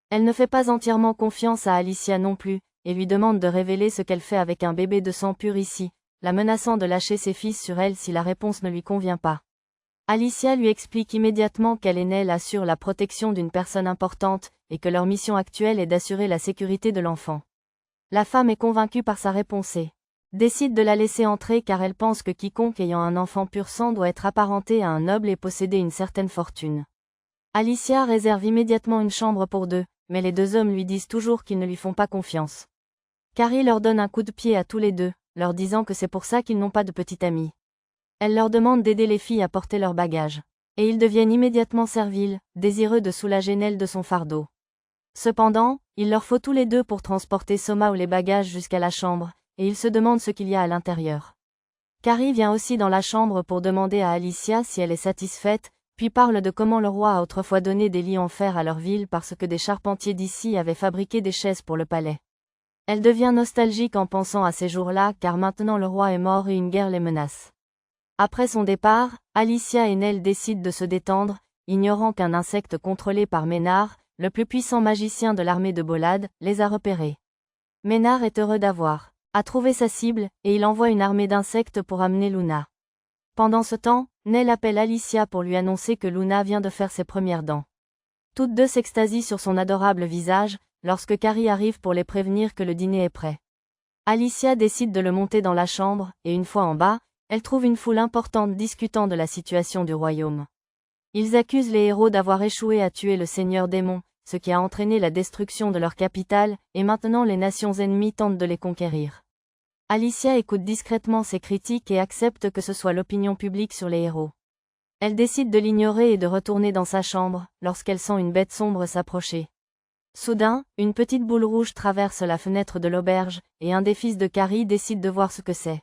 Elle ne fait pas entièrement confiance à Alicia non plus, et lui demande de révéler ce qu'elle fait avec un bébé de sang pur ici, la menaçant de lâcher ses fils sur elle si la réponse ne lui convient pas. Alicia lui explique immédiatement qu'elle et Nell assurent la protection d'une personne importante, et que leur mission actuelle est d'assurer la sécurité de l'enfant. La femme est convaincue par sa réponse et décide de la laisser entrer car elle pense que quiconque ayant un enfant pur sang doit être apparenté à un noble et posséder une certaine fortune. Alicia réserve immédiatement une chambre pour deux, mais les deux hommes lui disent toujours qu'ils ne lui font pas confiance. Carrie leur donne un coup de pied à tous les deux, leur disant que c'est pour ça qu'ils n'ont pas de petite amie. Elle leur demande d'aider les filles à porter leurs bagages. Et ils deviennent immédiatement serviles, désireux de soulager Nell de son fardeau. Cependant, il leur faut tous les deux pour transporter Soma ou les bagages jusqu'à la chambre, et ils se demandent ce qu'il y a à l'intérieur. Carrie vient aussi dans la chambre pour demander à Alicia si elle est satisfaite, puis parle de comment le roi a autrefois donné des lits en fer à leur ville parce que des charpentiers d'ici avaient fabriqué des chaises pour le palais. Elle devient nostalgique en pensant à ces jours-là car maintenant le roi est mort et une guerre les menace. Après son départ, Alicia et Nell décident de se détendre, ignorant qu'un insecte contrôlé par Ménard, le plus puissant magicien de l'armée de Bolade, les a repérés. Ménard est heureux à trouver sa cible, et il envoie une armée d'insectes pour amener Luna. Pendant ce temps, Nell appelle Alicia pour lui annoncer que Luna vient de faire ses premières dents. Toutes deux s'extasient sur son adorable visage, lorsque Carrie arrive pour les prévenir que le dîner est prêt. Alicia décide de le monter dans la chambre, et une fois en bas, elle trouve une foule importante discutant de la situation du royaume. Ils accusent les héros d'avoir échoué à tuer le seigneur démon, ce qui a entraîné la destruction de leur capitale, et maintenant les nations ennemies tentent de les conquérir. Alicia écoute discrètement ces critiques et accepte que ce soit l'opinion publique sur les héros. Elle décide de l'ignorer et de retourner dans sa chambre, lorsqu'elle sent une bête sombre s'approcher. Soudain, une petite boule rouge traverse la fenêtre de l'auberge, et un des fils de Carrie décide de voir ce que c'est.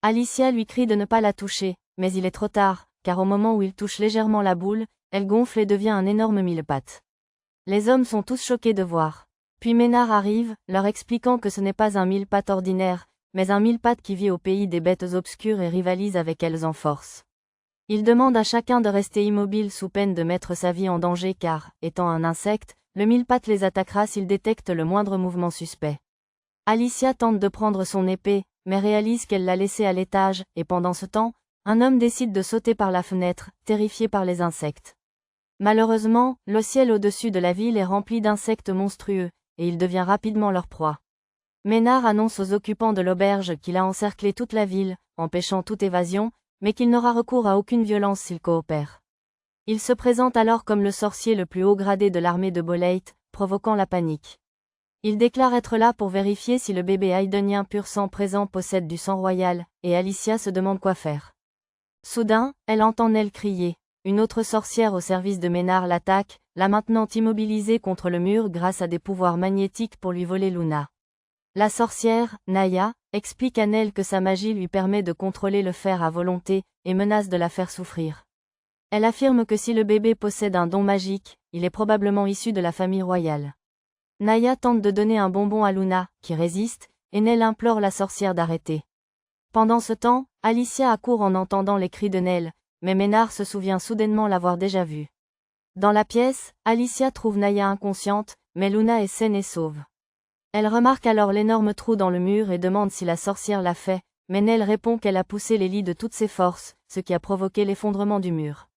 Alicia lui crie de ne pas la toucher, mais il est trop tard, car au moment où il touche légèrement la boule, elle gonfle et devient un énorme mille-pattes. Les hommes sont tous choqués de voir. Puis Ménard arrive, leur expliquant que ce n'est pas un mille-pattes ordinaire, mais un mille-pattes qui vit au pays des bêtes obscures et rivalise avec elles en force. Il demande à chacun de rester immobile sous peine de mettre sa vie en danger car, étant un insecte, le mille-pattes les attaquera s'il détecte le moindre mouvement suspect. Alicia tente de prendre son épée, mais réalise qu'elle l'a laissée à l'étage, et pendant ce temps, un homme décide de sauter par la fenêtre, terrifié par les insectes. Malheureusement, le ciel au-dessus de la ville est rempli d'insectes monstrueux, et il devient rapidement leur proie. Ménard annonce aux occupants de l'auberge qu'il a encerclé toute la ville, empêchant toute évasion, mais qu'il n'aura recours à aucune violence s'ils coopèrent. Il se présente alors comme le sorcier le plus haut gradé de l'armée de Bolate, provoquant la panique. Il déclare être là pour vérifier si le bébé haydonien pur sang présent possède du sang royal, et Alicia se demande quoi faire. Soudain, elle entend Nell crier. Une autre sorcière au service de Ménard l'attaque, la maintenant immobilisée contre le mur grâce à des pouvoirs magnétiques pour lui voler Luna. La sorcière, Naya, explique à Nell que sa magie lui permet de contrôler le fer à volonté, et menace de la faire souffrir. Elle affirme que si le bébé possède un don magique, il est probablement issu de la famille royale. Naya tente de donner un bonbon à Luna, qui résiste, et Nell implore la sorcière d'arrêter. Pendant ce temps, Alicia accourt en entendant les cris de Nell, mais Ménard se souvient soudainement l'avoir déjà vue. Dans la pièce, Alicia trouve Naya inconsciente, mais Luna est saine et sauve. Elle remarque alors l'énorme trou dans le mur et demande si la sorcière l'a fait, mais Nell répond qu'elle a poussé les lits de toutes ses forces, ce qui a provoqué l'effondrement du mur.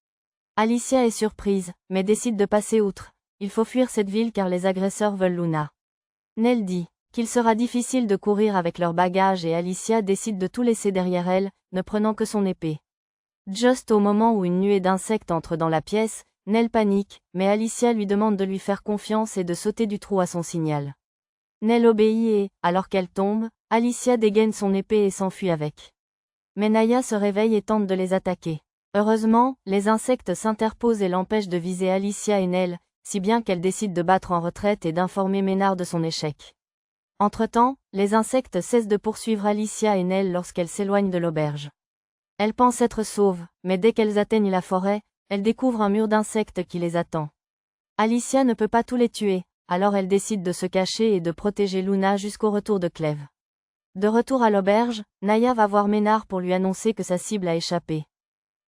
Alicia est surprise, mais décide de passer outre. Il faut fuir cette ville car les agresseurs veulent Luna. Nell dit qu'il sera difficile de courir avec leurs bagages et Alicia décide de tout laisser derrière elle, ne prenant que son épée. Juste au moment où une nuée d'insectes entre dans la pièce, Nell panique, mais Alicia lui demande de lui faire confiance et de sauter du trou à son signal. Nell obéit et, alors qu'elle tombe, Alicia dégaine son épée et s'enfuit avec. Mais Naya se réveille et tente de les attaquer. Heureusement, les insectes s'interposent et l'empêchent de viser Alicia et Nell, si bien qu'elle décide de battre en retraite et d'informer Ménard de son échec. Entre-temps, les insectes cessent de poursuivre Alicia et Nell lorsqu'elles s'éloignent de l'auberge. Elles pensent être sauves, mais dès qu'elles atteignent la forêt, elles découvrent un mur d'insectes qui les attend. Alicia ne peut pas tous les tuer, alors elle décide de se cacher et de protéger Luna jusqu'au retour de Clèves. De retour à l'auberge, Naya va voir Ménard pour lui annoncer que sa cible a échappé.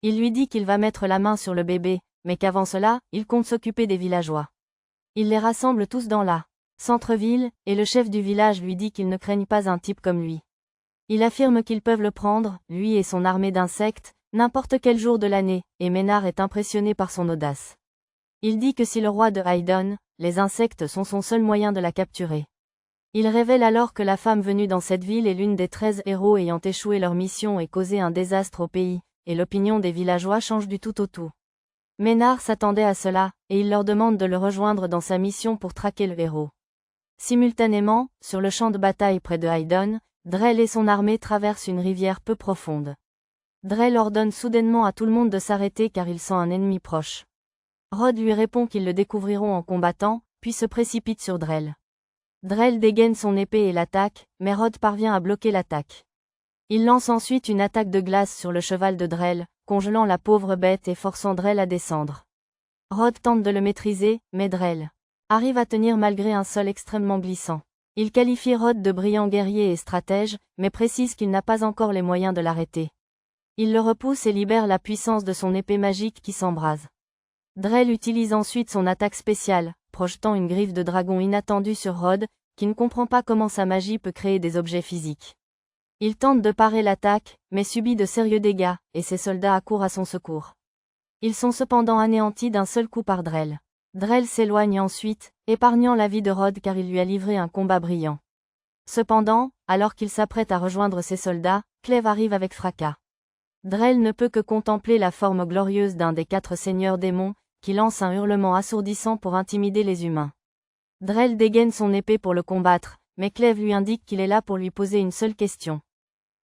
Il lui dit qu'il va mettre la main sur le bébé, mais qu'avant cela, il compte s'occuper des villageois. Il les rassemble tous dans la centre-ville, et le chef du village lui dit qu'ils ne craignent pas un type comme lui. Il affirme qu'ils peuvent le prendre, lui et son armée d'insectes, n'importe quel jour de l'année, et Ménard est impressionné par son audace. Il dit que si le roi de Haydon, les insectes sont son seul moyen de la capturer. Il révèle alors que la femme venue dans cette ville est l'une des 13 héros ayant échoué leur mission et causé un désastre au pays, et l'opinion des villageois change du tout au tout. Ménard s'attendait à cela, et il leur demande de le rejoindre dans sa mission pour traquer le héros. Simultanément, sur le champ de bataille près de Haydon, Drell et son armée traversent une rivière peu profonde. Drell ordonne soudainement à tout le monde de s'arrêter car il sent un ennemi proche. Rod lui répond qu'ils le découvriront en combattant, puis se précipite sur Drell. Drell dégaine son épée et l'attaque, mais Rod parvient à bloquer l'attaque. Il lance ensuite une attaque de glace sur le cheval de Drell, congelant la pauvre bête et forçant Drell à descendre. Rod tente de le maîtriser, mais Drell arrive à tenir malgré un sol extrêmement glissant. Il qualifie Rod de brillant guerrier et stratège, mais précise qu'il n'a pas encore les moyens de l'arrêter. Il le repousse et libère la puissance de son épée magique qui s'embrase. Drell utilise ensuite son attaque spéciale, projetant une griffe de dragon inattendue sur Rod, qui ne comprend pas comment sa magie peut créer des objets physiques. Il tente de parer l'attaque, mais subit de sérieux dégâts, et ses soldats accourent à son secours. Ils sont cependant anéantis d'un seul coup par Drell. Drell s'éloigne ensuite, épargnant la vie de Rod car il lui a livré un combat brillant. Cependant, alors qu'il s'apprête à rejoindre ses soldats, Clèves arrive avec fracas. Drell ne peut que contempler la forme glorieuse d'un des 4 seigneurs démons, qui lance un hurlement assourdissant pour intimider les humains. Drell dégaine son épée pour le combattre, mais Clèves lui indique qu'il est là pour lui poser une seule question.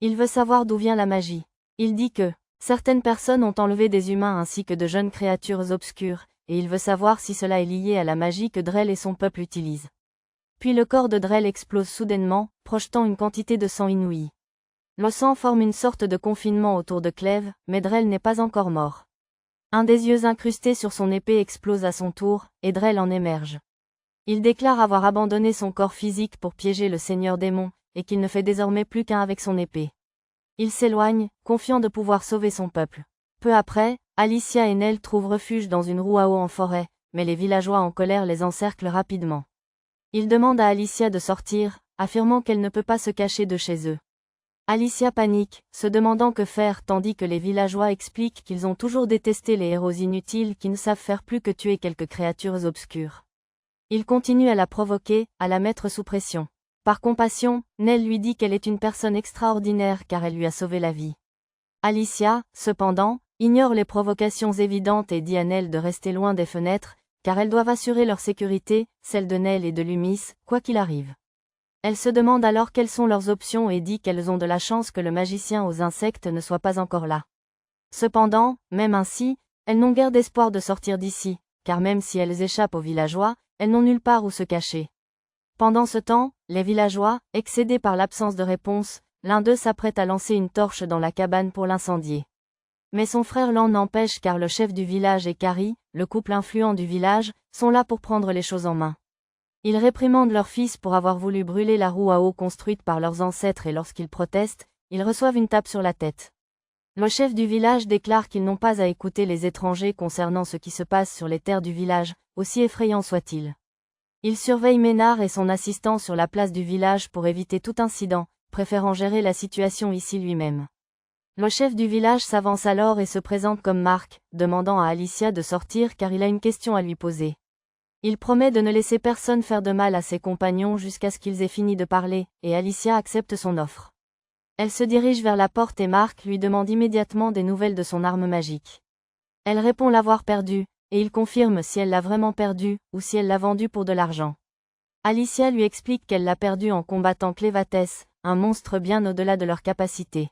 Il veut savoir d'où vient la magie. Il dit que certaines personnes ont enlevé des humains ainsi que de jeunes créatures obscures, et il veut savoir si cela est lié à la magie que Drell et son peuple utilisent. Puis le corps de Drell explose soudainement, projetant une quantité de sang inouïe. Le sang forme une sorte de confinement autour de Clèves, mais Drell n'est pas encore mort. Un des yeux incrustés sur son épée explose à son tour, et Drell en émerge. Il déclare avoir abandonné son corps physique pour piéger le seigneur démon, et qu'il ne fait désormais plus qu'un avec son épée. Il s'éloigne, confiant de pouvoir sauver son peuple. Peu après, Alicia et Nell trouvent refuge dans une roue à eau en forêt, mais les villageois en colère les encerclent rapidement. Ils demandent à Alicia de sortir, affirmant qu'elle ne peut pas se cacher de chez eux. Alicia panique, se demandant que faire tandis que les villageois expliquent qu'ils ont toujours détesté les héros inutiles qui ne savent faire plus que tuer quelques créatures obscures. Ils continuent à la provoquer, à la mettre sous pression. Par compassion, Nell lui dit qu'elle est une personne extraordinaire car elle lui a sauvé la vie. Alicia, cependant, ignore les provocations évidentes et dit à Nell de rester loin des fenêtres, car elles doivent assurer leur sécurité, celle de Nell et de Lumis, quoi qu'il arrive. Elle se demande alors quelles sont leurs options et dit qu'elles ont de la chance que le magicien aux insectes ne soit pas encore là. Cependant, même ainsi, elles n'ont guère d'espoir de sortir d'ici, car même si elles échappent aux villageois, elles n'ont nulle part où se cacher. Pendant ce temps, les villageois, excédés par l'absence de réponse, l'un d'eux s'apprête à lancer une torche dans la cabane pour l'incendier. Mais son frère Lan n'empêche car le chef du village et Carrie, le couple influent du village, sont là pour prendre les choses en main. Ils réprimandent leur fils pour avoir voulu brûler la roue à eau construite par leurs ancêtres et lorsqu'ils protestent, ils reçoivent une tape sur la tête. Le chef du village déclare qu'ils n'ont pas à écouter les étrangers concernant ce qui se passe sur les terres du village, aussi effrayant soit-il. Il surveille Ménard et son assistant sur la place du village pour éviter tout incident, préférant gérer la situation ici lui-même. Le chef du village s'avance alors et se présente comme Mark, demandant à Alicia de sortir car il a une question à lui poser. Il promet de ne laisser personne faire de mal à ses compagnons jusqu'à ce qu'ils aient fini de parler, et Alicia accepte son offre. Elle se dirige vers la porte et Mark lui demande immédiatement des nouvelles de son arme magique. Elle répond l'avoir perdue, et il confirme si elle l'a vraiment perdue, ou si elle l'a vendue pour de l'argent. Alicia lui explique qu'elle l'a perdue en combattant Clévatès, un monstre bien au-delà de leurs capacités.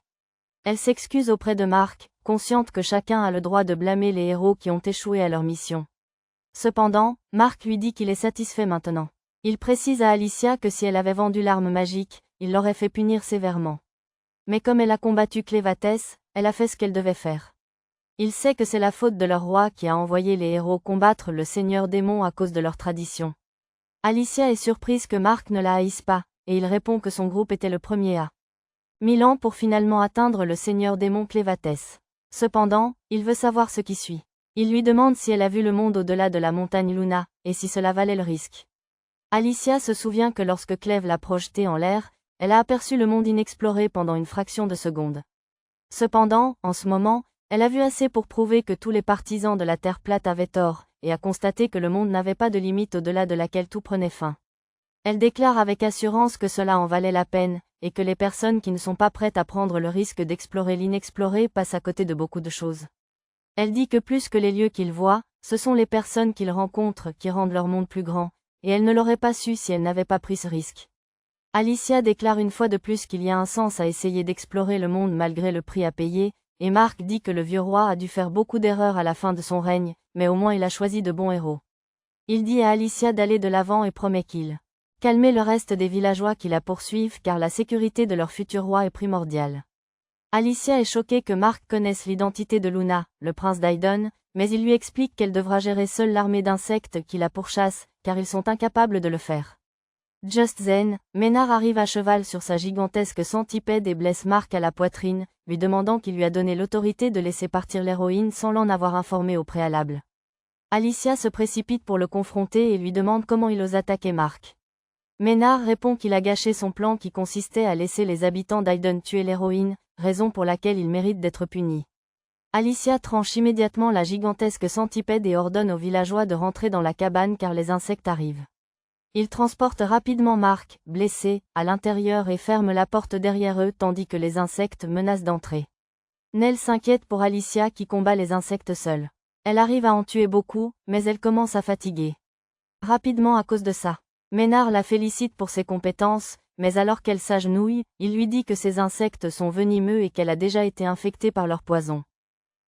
Elle s'excuse auprès de Mark, consciente que chacun a le droit de blâmer les héros qui ont échoué à leur mission. Cependant, Mark lui dit qu'il est satisfait maintenant. Il précise à Alicia que si elle avait vendu l'arme magique, il l'aurait fait punir sévèrement. Mais comme elle a combattu Clévatès, elle a fait ce qu'elle devait faire. Il sait que c'est la faute de leur roi qui a envoyé les héros combattre le seigneur démon à cause de leur tradition. Alicia est surprise que Mark ne la haïsse pas, et il répond que son groupe était le premier à 1000 ans pour finalement atteindre le seigneur démon Clévatès. Cependant, il veut savoir ce qui suit. Il lui demande si elle a vu le monde au-delà de la montagne Luna, et si cela valait le risque. Alicia se souvient que lorsque Clèves l'a projetée en l'air, elle a aperçu le monde inexploré pendant une fraction de seconde. Cependant, en ce moment, elle a vu assez pour prouver que tous les partisans de la Terre plate avaient tort, et a constaté que le monde n'avait pas de limite au-delà de laquelle tout prenait fin. Elle déclare avec assurance que cela en valait la peine, et que les personnes qui ne sont pas prêtes à prendre le risque d'explorer l'inexploré passent à côté de beaucoup de choses. Elle dit que plus que les lieux qu'ils voient, ce sont les personnes qu'ils rencontrent qui rendent leur monde plus grand, et elle ne l'aurait pas su si elle n'avait pas pris ce risque. Alicia déclare une fois de plus qu'il y a un sens à essayer d'explorer le monde malgré le prix à payer, et Mark dit que le vieux roi a dû faire beaucoup d'erreurs à la fin de son règne, mais au moins il a choisi de bons héros. Il dit à Alicia d'aller de l'avant et promet qu'il calmer le reste des villageois qui la poursuivent car la sécurité de leur futur roi est primordiale. Alicia est choquée que Mark connaisse l'identité de Luna, le prince d'Aidon, mais il lui explique qu'elle devra gérer seule l'armée d'insectes qui la pourchassent, car ils sont incapables de le faire. Just then, Ménard arrive à cheval sur sa gigantesque centipède et blesse Mark à la poitrine, lui demandant qui lui a donné l'autorité de laisser partir l'héroïne sans l'en avoir informé au préalable. Alicia se précipite pour le confronter et lui demande comment il ose attaquer Mark. Ménard répond qu'il a gâché son plan qui consistait à laisser les habitants d'Aidon tuer l'héroïne, raison pour laquelle il mérite d'être puni. Alicia tranche immédiatement la gigantesque centipède et ordonne aux villageois de rentrer dans la cabane car les insectes arrivent. Ils transportent rapidement Mark, blessé, à l'intérieur et ferment la porte derrière eux tandis que les insectes menacent d'entrer. Nell s'inquiète pour Alicia qui combat les insectes seule. Elle arrive à en tuer beaucoup, mais elle commence à fatiguer rapidement à cause de ça. Ménard la félicite pour ses compétences, mais alors qu'elle s'agenouille, il lui dit que ces insectes sont venimeux et qu'elle a déjà été infectée par leur poison.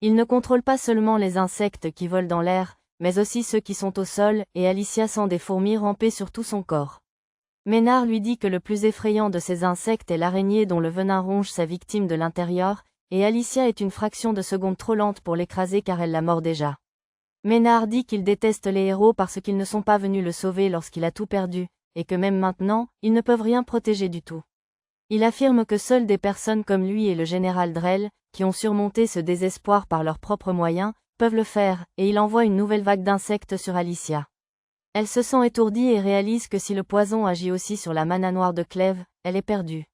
Il ne contrôle pas seulement les insectes qui volent dans l'air, mais aussi ceux qui sont au sol, et Alicia sent des fourmis ramper sur tout son corps. Ménard lui dit que le plus effrayant de ces insectes est l'araignée dont le venin ronge sa victime de l'intérieur, et Alicia est une fraction de seconde trop lente pour l'écraser car elle la mord déjà. Ménard dit qu'il déteste les héros parce qu'ils ne sont pas venus le sauver lorsqu'il a tout perdu, et que même maintenant, ils ne peuvent rien protéger du tout. Il affirme que seules des personnes comme lui et le général Drell, qui ont surmonté ce désespoir par leurs propres moyens, peuvent le faire, et il envoie une nouvelle vague d'insectes sur Alicia. Elle se sent étourdie et réalise que si le poison agit aussi sur la mana noire de Clèves, elle est perdue.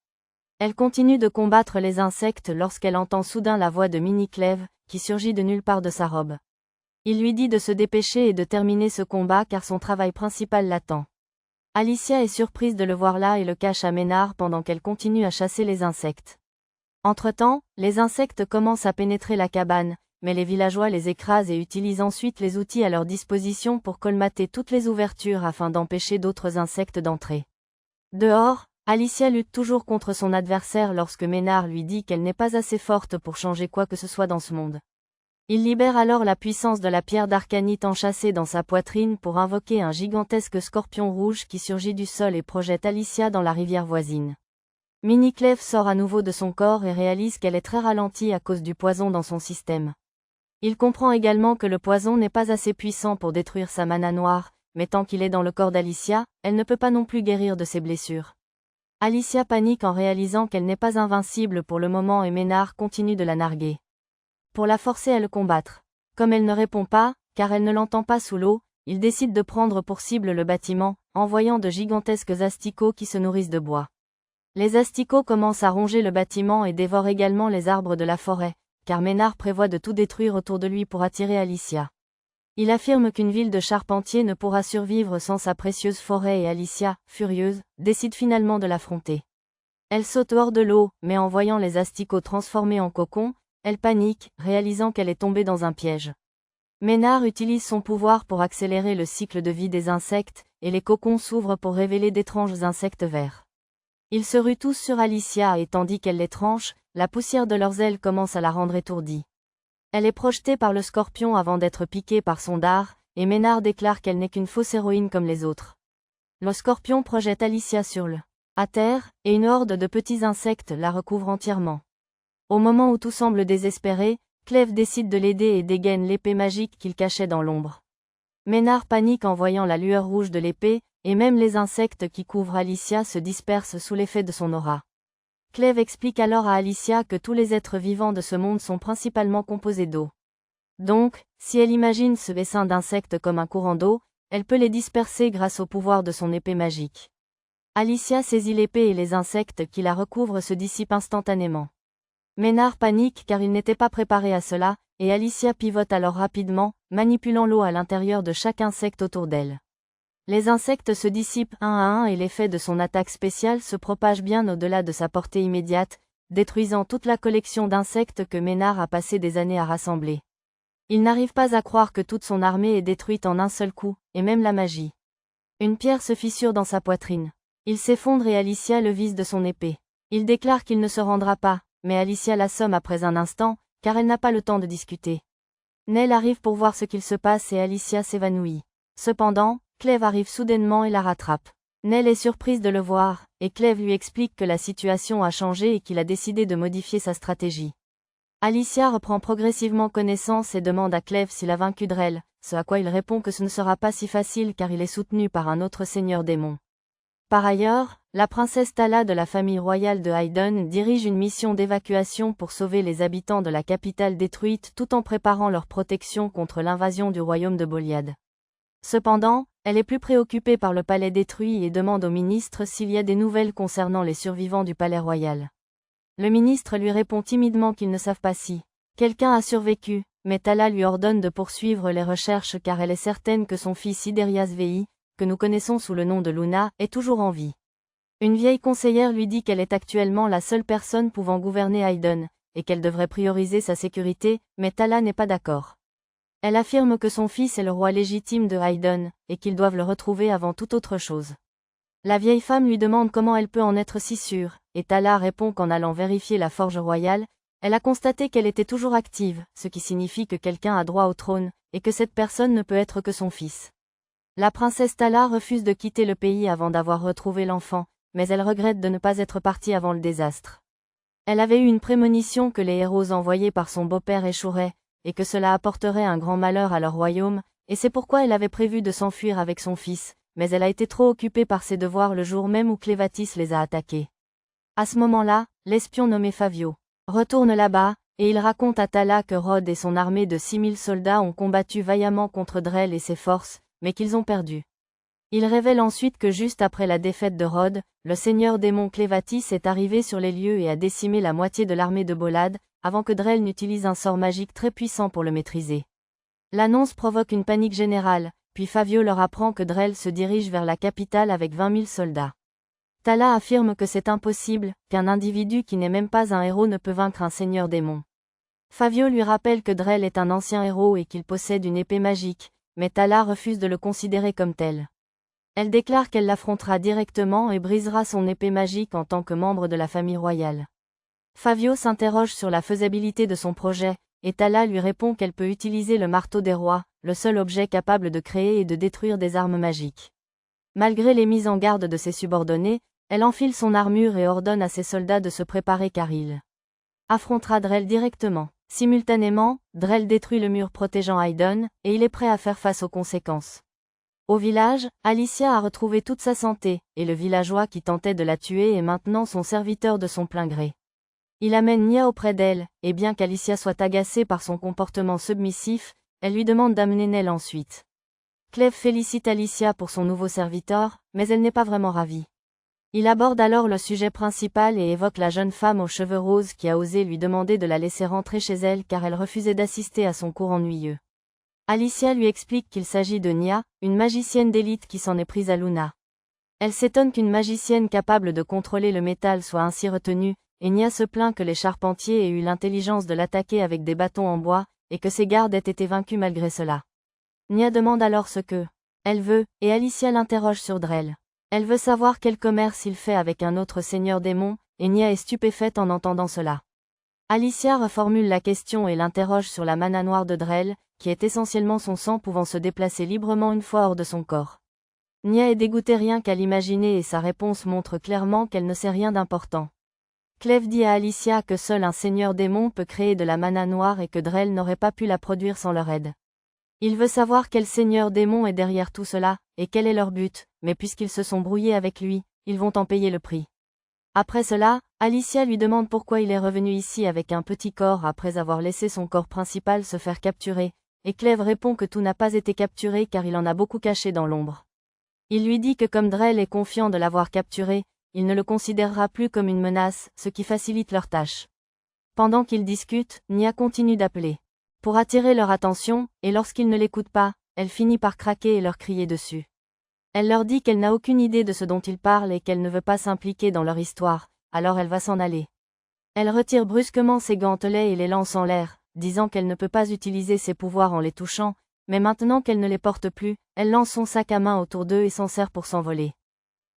Elle continue de combattre les insectes lorsqu'elle entend soudain la voix de Mini Clèves, qui surgit de nulle part de sa robe. Il lui dit de se dépêcher et de terminer ce combat car son travail principal l'attend. Alicia est surprise de le voir là et le cache à Ménard pendant qu'elle continue à chasser les insectes. Entre-temps, les insectes commencent à pénétrer la cabane, mais les villageois les écrasent et utilisent ensuite les outils à leur disposition pour colmater toutes les ouvertures afin d'empêcher d'autres insectes d'entrer. Dehors, Alicia lutte toujours contre son adversaire lorsque Ménard lui dit qu'elle n'est pas assez forte pour changer quoi que ce soit dans ce monde. Il libère alors la puissance de la pierre d'arcanite enchâssée dans sa poitrine pour invoquer un gigantesque scorpion rouge qui surgit du sol et projette Alicia dans la rivière voisine. Mini-Clef sort à nouveau de son corps et réalise qu'elle est très ralentie à cause du poison dans son système. Il comprend également que le poison n'est pas assez puissant pour détruire sa mana noire, mais tant qu'il est dans le corps d'Alicia, elle ne peut pas non plus guérir de ses blessures. Alicia panique en réalisant qu'elle n'est pas invincible pour le moment et Ménard continue de la narguer. Pour la forcer à le combattre. Comme elle ne répond pas, car elle ne l'entend pas sous l'eau, il décide de prendre pour cible le bâtiment, envoyant de gigantesques asticots qui se nourrissent de bois. Les asticots commencent à ronger le bâtiment et dévorent également les arbres de la forêt, car Ménard prévoit de tout détruire autour de lui pour attirer Alicia. Il affirme qu'une ville de charpentiers ne pourra survivre sans sa précieuse forêt et Alicia, furieuse, décide finalement de l'affronter. Elle saute hors de l'eau, mais en voyant les asticots transformés en cocons, elle panique, réalisant qu'elle est tombée dans un piège. Ménard utilise son pouvoir pour accélérer le cycle de vie des insectes, et les cocons s'ouvrent pour révéler d'étranges insectes verts. Ils se ruent tous sur Alicia et tandis qu'elle les tranche, la poussière de leurs ailes commence à la rendre étourdie. Elle est projetée par le scorpion avant d'être piquée par son dard, et Ménard déclare qu'elle n'est qu'une fausse héroïne comme les autres. Le scorpion projette Alicia sur le à terre, et une horde de petits insectes la recouvre entièrement. Au moment où tout semble désespéré, Clef décide de l'aider et dégaine l'épée magique qu'il cachait dans l'ombre. Ménard panique en voyant la lueur rouge de l'épée, et même les insectes qui couvrent Alicia se dispersent sous l'effet de son aura. Clef explique alors à Alicia que tous les êtres vivants de ce monde sont principalement composés d'eau. Donc, si elle imagine ce essaim d'insectes comme un courant d'eau, elle peut les disperser grâce au pouvoir de son épée magique. Alicia saisit l'épée et les insectes qui la recouvrent se dissipent instantanément. Ménard panique car il n'était pas préparé à cela, et Alicia pivote alors rapidement, manipulant l'eau à l'intérieur de chaque insecte autour d'elle. Les insectes se dissipent un à un et l'effet de son attaque spéciale se propage bien au-delà de sa portée immédiate, détruisant toute la collection d'insectes que Ménard a passé des années à rassembler. Il n'arrive pas à croire que toute son armée est détruite en un seul coup, et même la magie. Une pierre se fissure dans sa poitrine. Il s'effondre et Alicia le vise de son épée. Il déclare qu'il ne se rendra pas, mais Alicia l'assomme après un instant, car elle n'a pas le temps de discuter. Nell arrive pour voir ce qu'il se passe et Alicia s'évanouit. Cependant, Clef arrive soudainement et la rattrape. Nell est surprise de le voir, et Clef lui explique que la situation a changé et qu'il a décidé de modifier sa stratégie. Alicia reprend progressivement connaissance et demande à Clef s'il a vaincu Drell, ce à quoi il répond que ce ne sera pas si facile car il est soutenu par un autre seigneur démon. Par ailleurs, la princesse Tala de la famille royale de Haydon dirige une mission d'évacuation pour sauver les habitants de la capitale détruite tout en préparant leur protection contre l'invasion du royaume de Boliad. Cependant, elle est plus préoccupée par le palais détruit et demande au ministre s'il y a des nouvelles concernant les survivants du palais royal. Le ministre lui répond timidement qu'ils ne savent pas si quelqu'un a survécu, mais Tala lui ordonne de poursuivre les recherches car elle est certaine que son fils Iderias Vei, que nous connaissons sous le nom de Luna, est toujours en vie. Une vieille conseillère lui dit qu'elle est actuellement la seule personne pouvant gouverner Haydon, et qu'elle devrait prioriser sa sécurité, mais Tala n'est pas d'accord. Elle affirme que son fils est le roi légitime de Haydon, et qu'ils doivent le retrouver avant toute autre chose. La vieille femme lui demande comment elle peut en être si sûre, et Tala répond qu'en allant vérifier la forge royale, elle a constaté qu'elle était toujours active, ce qui signifie que quelqu'un a droit au trône, et que cette personne ne peut être que son fils. La princesse Tala refuse de quitter le pays avant d'avoir retrouvé l'enfant, mais elle regrette de ne pas être partie avant le désastre. Elle avait eu une prémonition que les héros envoyés par son beau-père échoueraient, et que cela apporterait un grand malheur à leur royaume, et c'est pourquoi elle avait prévu de s'enfuir avec son fils, mais elle a été trop occupée par ses devoirs le jour même où Clévatis les a attaqués. À ce moment-là, l'espion nommé Favio retourne là-bas, et il raconte à Tala que Rod et son armée de 6000 soldats ont combattu vaillamment contre Drell et ses forces, mais qu'ils ont perdu. Il révèle ensuite que juste après la défaite de Rod, le seigneur démon Clévatis est arrivé sur les lieux et a décimé la moitié de l'armée de Bolad, avant que Drell n'utilise un sort magique très puissant pour le maîtriser. L'annonce provoque une panique générale, puis Favio leur apprend que Drell se dirige vers la capitale avec 20 000 soldats. Tala affirme que c'est impossible, qu'un individu qui n'est même pas un héros ne peut vaincre un seigneur démon. Favio lui rappelle que Drell est un ancien héros et qu'il possède une épée magique, mais Tala refuse de le considérer comme tel. Elle déclare qu'elle l'affrontera directement et brisera son épée magique en tant que membre de la famille royale. Favio s'interroge sur la faisabilité de son projet, et Tala lui répond qu'elle peut utiliser le marteau des rois, le seul objet capable de créer et de détruire des armes magiques. Malgré les mises en garde de ses subordonnés, Elle enfile son armure et ordonne à ses soldats de se préparer car il affrontera Drell directement. Simultanément, Drell détruit le mur protégeant Aiden, et il est prêt à faire face aux conséquences. Au village, Alicia a retrouvé toute sa santé, et le villageois qui tentait de la tuer est maintenant son serviteur de son plein gré. Il amène Nya auprès d'elle, et bien qu'Alicia soit agacée par son comportement submissif, elle lui demande d'amener Nell ensuite. Cleve félicite Alicia pour son nouveau serviteur, mais elle n'est pas vraiment ravie. Il aborde alors le sujet principal et évoque la jeune femme aux cheveux roses qui a osé lui demander de la laisser rentrer chez elle car elle refusait d'assister à son cours ennuyeux. Alicia lui explique qu'il s'agit de Nya, une magicienne d'élite qui s'en est prise à Luna. Elle s'étonne qu'une magicienne capable de contrôler le métal soit ainsi retenue, et Nya se plaint que les charpentiers aient eu l'intelligence de l'attaquer avec des bâtons en bois, et que ses gardes aient été vaincus malgré cela. Nya demande alors ce que elle veut, et Alicia l'interroge sur Drell. Elle veut savoir quel commerce il fait avec un autre seigneur démon, et Nya est stupéfaite en entendant cela. Alicia reformule la question et l'interroge sur la mana noire de Drell, qui est essentiellement son sang pouvant se déplacer librement une fois hors de son corps. Nya est dégoûtée rien qu'à l'imaginer et sa réponse montre clairement qu'elle ne sait rien d'important. Cleve dit à Alicia que seul un seigneur démon peut créer de la mana noire et que Drell n'aurait pas pu la produire sans leur aide. Il veut savoir quel seigneur démon est derrière tout cela, et quel est leur but, mais puisqu'ils se sont brouillés avec lui, ils vont en payer le prix. Après cela, Alicia lui demande pourquoi il est revenu ici avec un petit corps après avoir laissé son corps principal se faire capturer, et Cleve répond que tout n'a pas été capturé car il en a beaucoup caché dans l'ombre. Il lui dit que comme Drell est confiant de l'avoir capturé, il ne le considérera plus comme une menace, ce qui facilite leur tâche. Pendant qu'ils discutent, Nya continue d'appeler pour attirer leur attention, et lorsqu'ils ne l'écoutent pas, elle finit par craquer et leur crier dessus. Elle leur dit qu'elle n'a aucune idée de ce dont ils parlent et qu'elle ne veut pas s'impliquer dans leur histoire, alors elle va s'en aller. Elle retire brusquement ses gantelets et les lance en l'air, disant qu'elle ne peut pas utiliser ses pouvoirs en les touchant, mais maintenant qu'elle ne les porte plus, elle lance son sac à main autour d'eux et s'en sert pour s'envoler.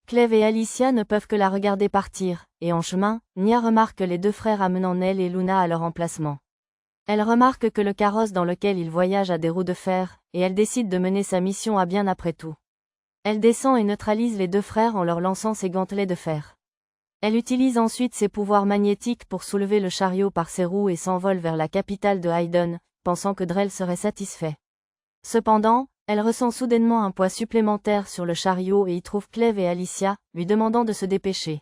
Cleve et Alicia ne peuvent que la regarder partir, et en chemin, Nya remarque les deux frères amenant Nell et Luna à leur emplacement. Elle remarque que le carrosse dans lequel ils voyagent a des roues de fer, et elle décide de mener sa mission à bien après tout. Elle descend et neutralise les deux frères en leur lançant ses gantelets de fer. Elle utilise ensuite ses pouvoirs magnétiques pour soulever le chariot par ses roues et s'envole vers la capitale de Aiden, pensant que Drell serait satisfait. Cependant, elle ressent soudainement un poids supplémentaire sur le chariot et y trouve Cleve et Alicia, lui demandant de se dépêcher.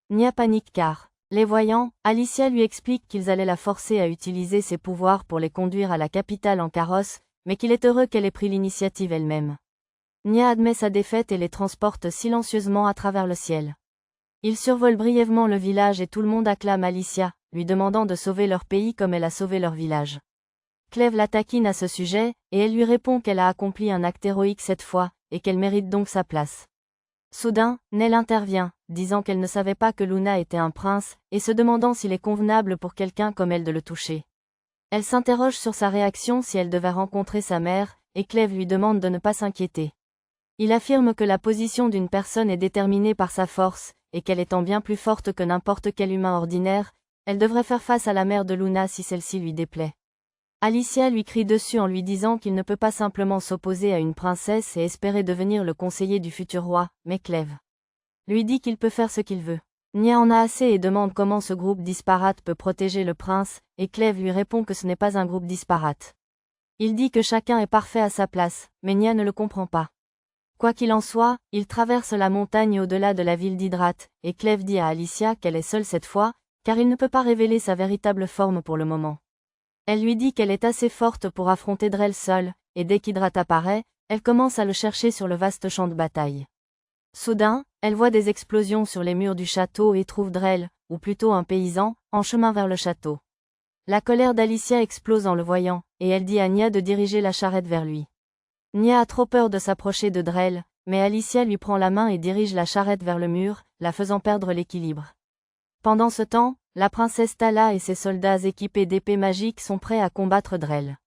Nya panique car, les voyant, Alicia lui explique qu'ils allaient la forcer à utiliser ses pouvoirs pour les conduire à la capitale en carrosse, mais qu'il est heureux qu'elle ait pris l'initiative elle-même. Nya admet sa défaite et les transporte silencieusement à travers le ciel. Ils survolent brièvement le village et tout le monde acclame Alicia, lui demandant de sauver leur pays comme elle a sauvé leur village. Cleve la taquine à ce sujet, et elle lui répond qu'elle a accompli un acte héroïque cette fois, et qu'elle mérite donc sa place. Soudain, Nell intervient, disant qu'elle ne savait pas que Luna était un prince, et se demandant s'il est convenable pour quelqu'un comme elle de le toucher. Elle s'interroge sur sa réaction si elle devait rencontrer sa mère, et Cleve lui demande de ne pas s'inquiéter. Il affirme que la position d'une personne est déterminée par sa force, et qu'elle étant bien plus forte que n'importe quel humain ordinaire, elle devrait faire face à la mère de Luna si celle-ci lui déplaît. Alicia lui crie dessus en lui disant qu'il ne peut pas simplement s'opposer à une princesse et espérer devenir le conseiller du futur roi, mais Cleve lui dit qu'il peut faire ce qu'il veut. Nya en a assez et demande comment ce groupe disparate peut protéger le prince, et Cleve lui répond que ce n'est pas un groupe disparate. Il dit que chacun est parfait à sa place, mais Nya ne le comprend pas. Quoi qu'il en soit, il traverse la montagne au-delà de la ville d'Hydrate, et Cleve dit à Alicia qu'elle est seule cette fois, car il ne peut pas révéler sa véritable forme pour le moment. Elle lui dit qu'elle est assez forte pour affronter Drell seule, et dès qu'Hydrate apparaît, elle commence à le chercher sur le vaste champ de bataille. Soudain, elle voit des explosions sur les murs du château et trouve Drell, ou plutôt un paysan, en chemin vers le château. La colère d'Alicia explose en le voyant, et elle dit à Nya de diriger la charrette vers lui. Nya a trop peur de s'approcher de Drell, mais Alicia lui prend la main et dirige la charrette vers le mur, la faisant perdre l'équilibre. Pendant ce temps, la princesse Tala et ses soldats équipés d'épées magiques sont prêts à combattre Drell.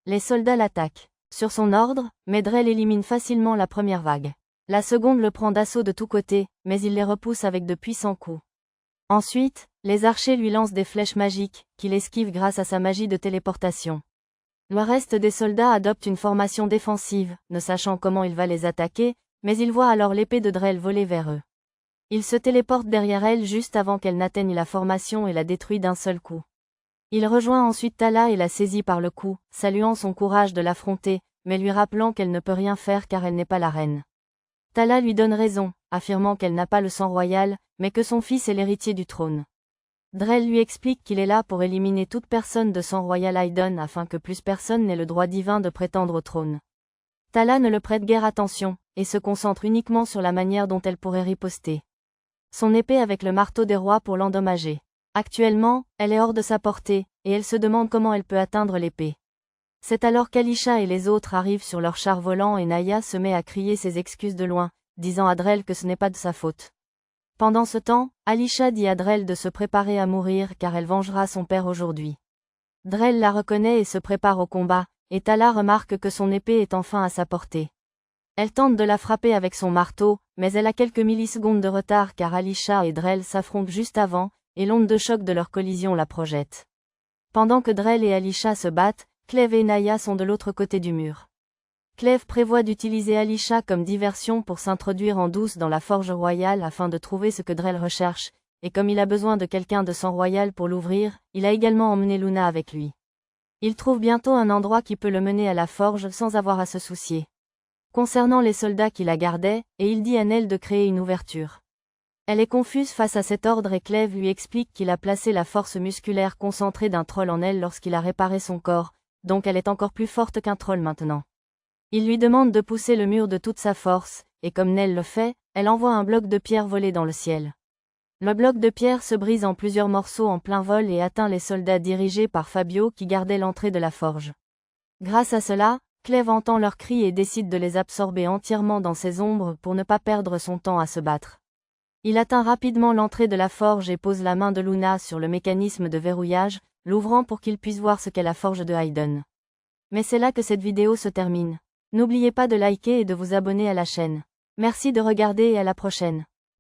Les soldats l'attaquent. Sur son ordre, mais Drell élimine facilement la première vague. La seconde le prend d'assaut de tous côtés, mais il les repousse avec de puissants coups. Ensuite, les archers lui lancent des flèches magiques, qu'il esquive grâce à sa magie de téléportation. Le reste des soldats adopte une formation défensive, ne sachant comment il va les attaquer, mais ils voient alors l'épée de Drell voler vers eux. Il se téléporte derrière elle juste avant qu'elle n'atteigne la formation et la détruit d'un seul coup. Il rejoint ensuite Tala et la saisit par le cou, saluant son courage de l'affronter, mais lui rappelant qu'elle ne peut rien faire car elle n'est pas la reine. Tala lui donne raison, affirmant qu'elle n'a pas le sang royal, mais que son fils est l'héritier du trône. Drell lui explique qu'il est là pour éliminer toute personne de sang royal Aiden afin que plus personne n'ait le droit divin de prétendre au trône. Tala ne le prête guère attention, et se concentre uniquement sur la manière dont elle pourrait riposter. Son épée avec le marteau des rois pour l'endommager. Actuellement, elle est hors de sa portée, et elle se demande comment elle peut atteindre l'épée. C'est alors qu'Alisha et les autres arrivent sur leur char volant et Naya se met à crier ses excuses de loin, disant à Drell que ce n'est pas de sa faute. Pendant ce temps, Alisha dit à Drell de se préparer à mourir car elle vengera son père aujourd'hui. Drell la reconnaît et se prépare au combat, et Tala remarque que son épée est enfin à sa portée. Elle tente de la frapper avec son marteau, mais elle a quelques millisecondes de retard car Alisha et Drell s'affrontent juste avant, et l'onde de choc de leur collision la projette. Pendant que Drell et Alisha se battent, Cleve et Naya sont de l'autre côté du mur. Cleve prévoit d'utiliser Alisha comme diversion pour s'introduire en douce dans la forge royale afin de trouver ce que Drell recherche, et comme il a besoin de quelqu'un de sang royal pour l'ouvrir, il a également emmené Luna avec lui. Il trouve bientôt un endroit qui peut le mener à la forge sans avoir à se soucier. Concernant les soldats qui la gardaient, et il dit à Nell de créer une ouverture. Elle est confuse face à cet ordre et Cleve lui explique qu'il a placé la force musculaire concentrée d'un troll en elle lorsqu'il a réparé son corps, donc elle est encore plus forte qu'un troll maintenant. Il lui demande de pousser le mur de toute sa force, et comme Nell le fait, elle envoie un bloc de pierre voler dans le ciel. Le bloc de pierre se brise en plusieurs morceaux en plein vol et atteint les soldats dirigés par Fabio qui gardaient l'entrée de la forge. Grâce à cela, Cleve entend leurs cris et décide de les absorber entièrement dans ses ombres pour ne pas perdre son temps à se battre. Il atteint rapidement l'entrée de la forge et pose la main de Luna sur le mécanisme de verrouillage, l'ouvrant pour qu'il puisse voir ce qu'est la forge de Aiden. Mais c'est là que cette vidéo se termine. N'oubliez pas de liker et de vous abonner à la chaîne. Merci de regarder et à la prochaine.